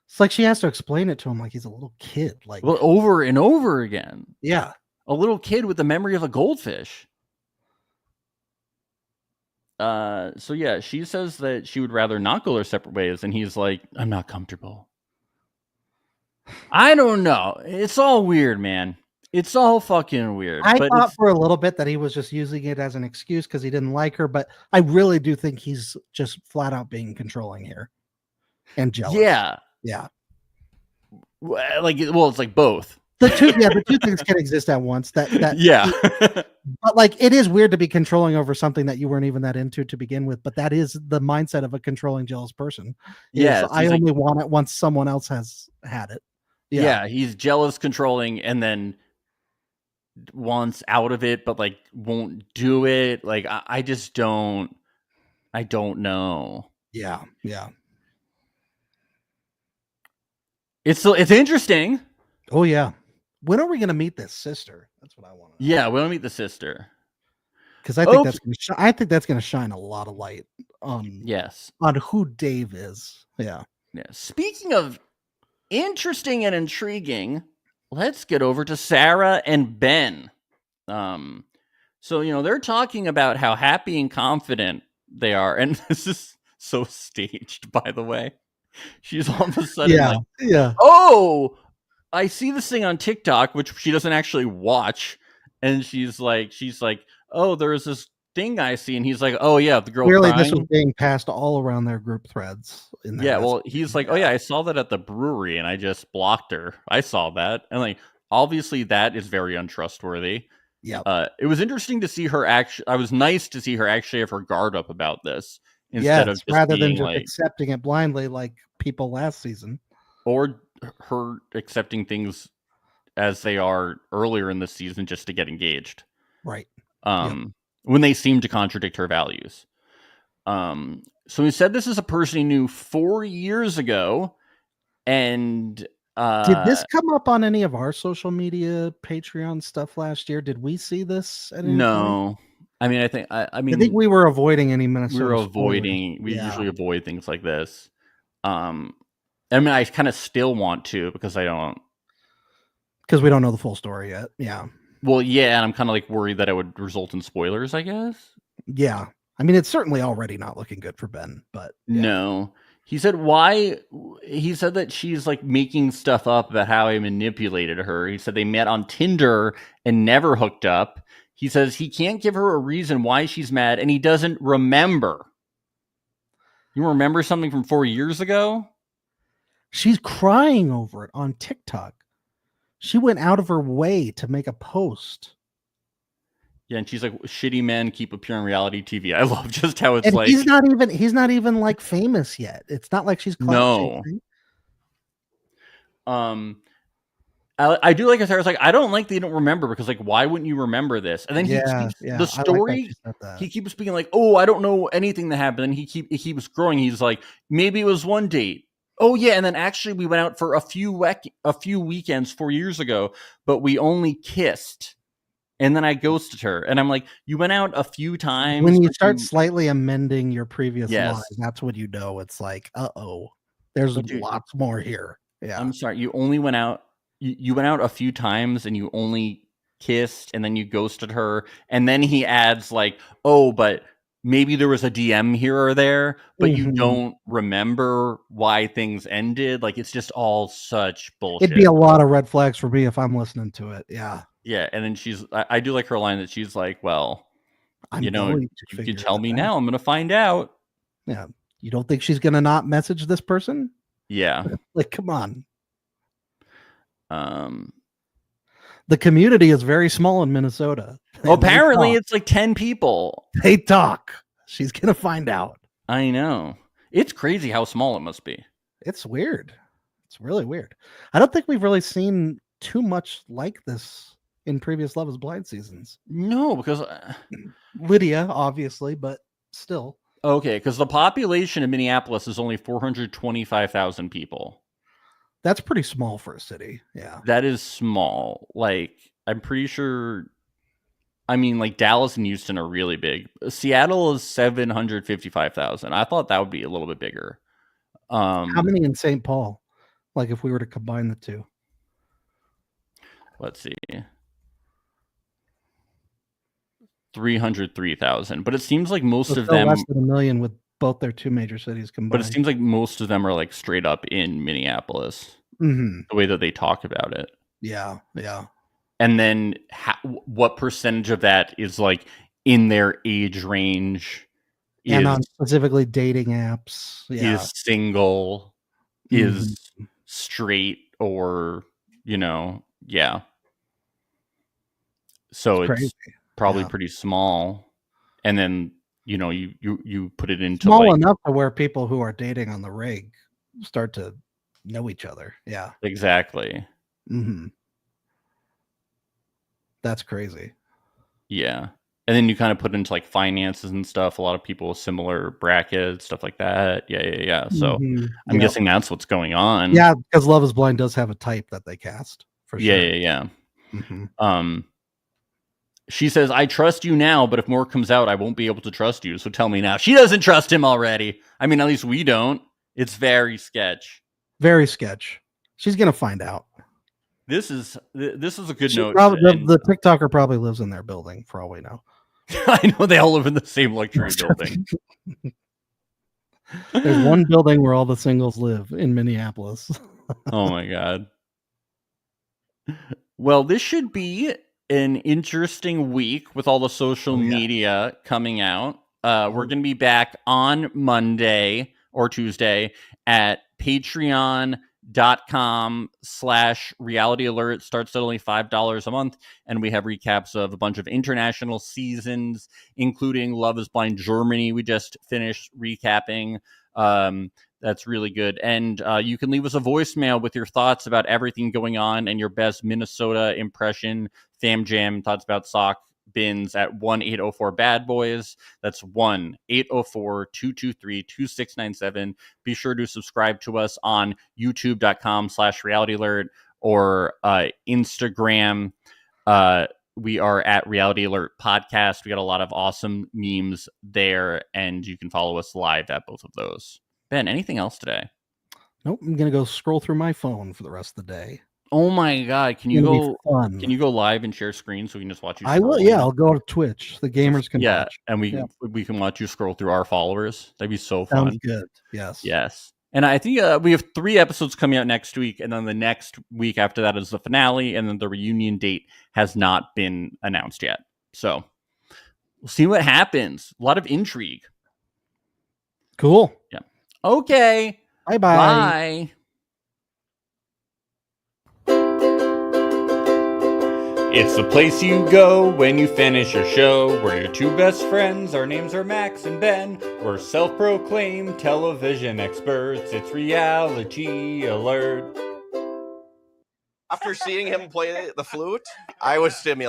It's like she has to explain it to him like he's a little kid. Like over and over again. Yeah, a little kid with the memory of a goldfish. So yeah, she says that she would rather not go their separate ways, and he's like, I'm not comfortable. I don't know. It's all weird, man. It's all fucking weird. I thought for a little bit that he was just using it as an excuse because he didn't like her, but I really do think he's just flat out being controlling here and jealous. Yeah. Like, well, it's like both. The two things can exist at once. Yeah. But like, it is weird to be controlling over something that you weren't even that into to begin with. But that is the mindset of a controlling, jealous person. Yeah. I only want it once someone else has had it. Yeah, he's jealous, controlling, and then wants out of it, but like won't do it. Like I just don't. I don't know. Yeah. It's interesting. Oh yeah. When are we gonna meet this sister? That's what I want to know. Yeah, we want to meet the sister Because I think I think that's gonna shine a lot of light on who Dave is. Yeah. Speaking of interesting and intriguing, let's get over to Sarah and Ben. So they're talking about how happy and confident they are, and this is so staged, by the way. She's all of a sudden oh, I see this thing on TikTok, which she doesn't actually watch, and she's like, oh, there's this thing I see, and he's like, oh yeah, the girl Clearly crying. This was being passed all around their group threads. Well, he's like, oh yeah, I saw that at the brewery, and I just blocked her. I saw that, and like, obviously that is very untrustworthy. Yeah. It was interesting to see her I was nice to see her actually have her guard up about this instead of just rather than just like, accepting it blindly like people last season, or her accepting things as they are earlier in the season just to get engaged. Right. When they seem to contradict her values. So he said this is a person he knew 4 years ago, and did this come up on any of our social media Patreon stuff last year? Did we see this at any no point? I mean, I think we were avoiding any Minnesota. We usually avoid things like this. I mean, I kind of still want to because we don't know the full story yet. Yeah. Well, yeah, and I'm kind of like worried that it would result in spoilers, I guess. Yeah. I mean, it's certainly already not looking good for Ben, but no. He said that she's like making stuff up about how he manipulated her. He said they met on Tinder and never hooked up. He says he can't give her a reason why she's mad, and he doesn't remember. You remember something from 4 years ago? She's crying over it on TikTok. She went out of her way to make a post. Yeah, and she's like, shitty men keep appearing on reality TV. I love just how it's and like he's not even like famous yet. It's not like she's no. I do like Sarah's like, I don't like that you don't remember, because like, why wouldn't you remember this? And then the story, he keeps being like, oh, I don't know anything that happened. And he keeps growing. He's like, maybe it was one date. Oh yeah, and then actually we went out for a few weekends 4 years ago, but we only kissed. And then I ghosted her. And I'm like, you went out a few times. When you start slightly amending your previous lies, that's when you know it's like, there's lots more here. Yeah. I'm sorry. You only went out. You went out a few times and you only kissed, and then you ghosted her. And then he adds like, oh, but maybe there was a DM here or there, but you don't remember why things ended. Like, it's just all such bullshit. It'd be a lot of red flags for me if I'm listening to it. Yeah. Yeah. And then I do like her line that she's like, well, you can tell me now. I'm going to find out. Yeah. You don't think she's going to not message this person? Yeah. Like, come on. The community is very small in Minnesota. Apparently it's like 10 people. They talk. She's gonna find out. I know. It's crazy how small it must be. It's weird. It's really weird. I don't think we've really seen too much like this in previous Love is Blind seasons. No, because Lydia, obviously, but still. Okay, because the population of Minneapolis is only 425,000 people. That's pretty small for a city. Yeah. That is small. Like, I'm pretty sure, I mean, like Dallas and Houston are really big. Seattle is 755,000. I thought that would be a little bit bigger. How many in St. Paul? Like, if we were to combine the two? Let's see. 303,000. But it seems like most of them less than a million with both their two major cities combined. But it seems like most of them are like straight up in Minneapolis. Mm-hmm. The way that they talk about it. Yeah, yeah. And then what percentage of that is like in their age range? And on specifically dating apps. Yeah. Is single, is straight, or, yeah. So it's probably pretty small. And then, you put it into small enough to where people who are dating on the rig start to know each other. Yeah. Exactly. Mm-hmm. That's crazy. Yeah. And then you kind of put into like finances and stuff. A lot of people with similar brackets, stuff like that. Yeah. So I'm guessing that's what's going on. Yeah, because Love is Blind does have a type that they cast for sure. Yeah. Mm-hmm. She says, I trust you now, but if more comes out, I won't be able to trust you. So tell me now. She doesn't trust him already. I mean, at least we don't. It's very sketch. Very sketch. She's gonna find out. This is a good note. The TikToker probably lives in their building, for all we know. I know they all live in the same luxury building. There's one building where all the singles live in Minneapolis. Oh my God. Well, this should be an interesting week with all the social media coming out. We're going to be back on Monday or Tuesday at patreon.com/reality alert. Starts at only $5 a month. And we have recaps of a bunch of international seasons, including Love is Blind Germany. We just finished recapping. That's really good. And you can leave us a voicemail with your thoughts about everything going on and your best Minnesota impression, fam jam, thoughts about sock bins at 1-804-BAD-BOYS. That's 1-804-223-2697. Be sure to subscribe to us on youtube.com/reality alert or Instagram. We are at Reality Alert Podcast. We got a lot of awesome memes there, and you can follow us live at both of those. Ben, anything else today? Nope. I'm gonna go scroll through my phone for the rest of the day. Oh my God! Can you go live and share screen so we can just watch you? I will. Yeah, I'll go to Twitch. The gamers can watch. And we can watch you scroll through our followers. That'd be so fun. Sounds good. Yes. And I think we have 3 episodes coming out next week, and then the next week after that is the finale, and then the reunion date has not been announced yet. So we'll see what happens. A lot of intrigue. Cool. Yeah. Okay. Bye. Bye. It's the place you go when you finish your show. We're your 2 best friends. Our names are Max and Ben. We're self-proclaimed television experts. It's Reality Alert. After seeing him play the flute, I was stimulated.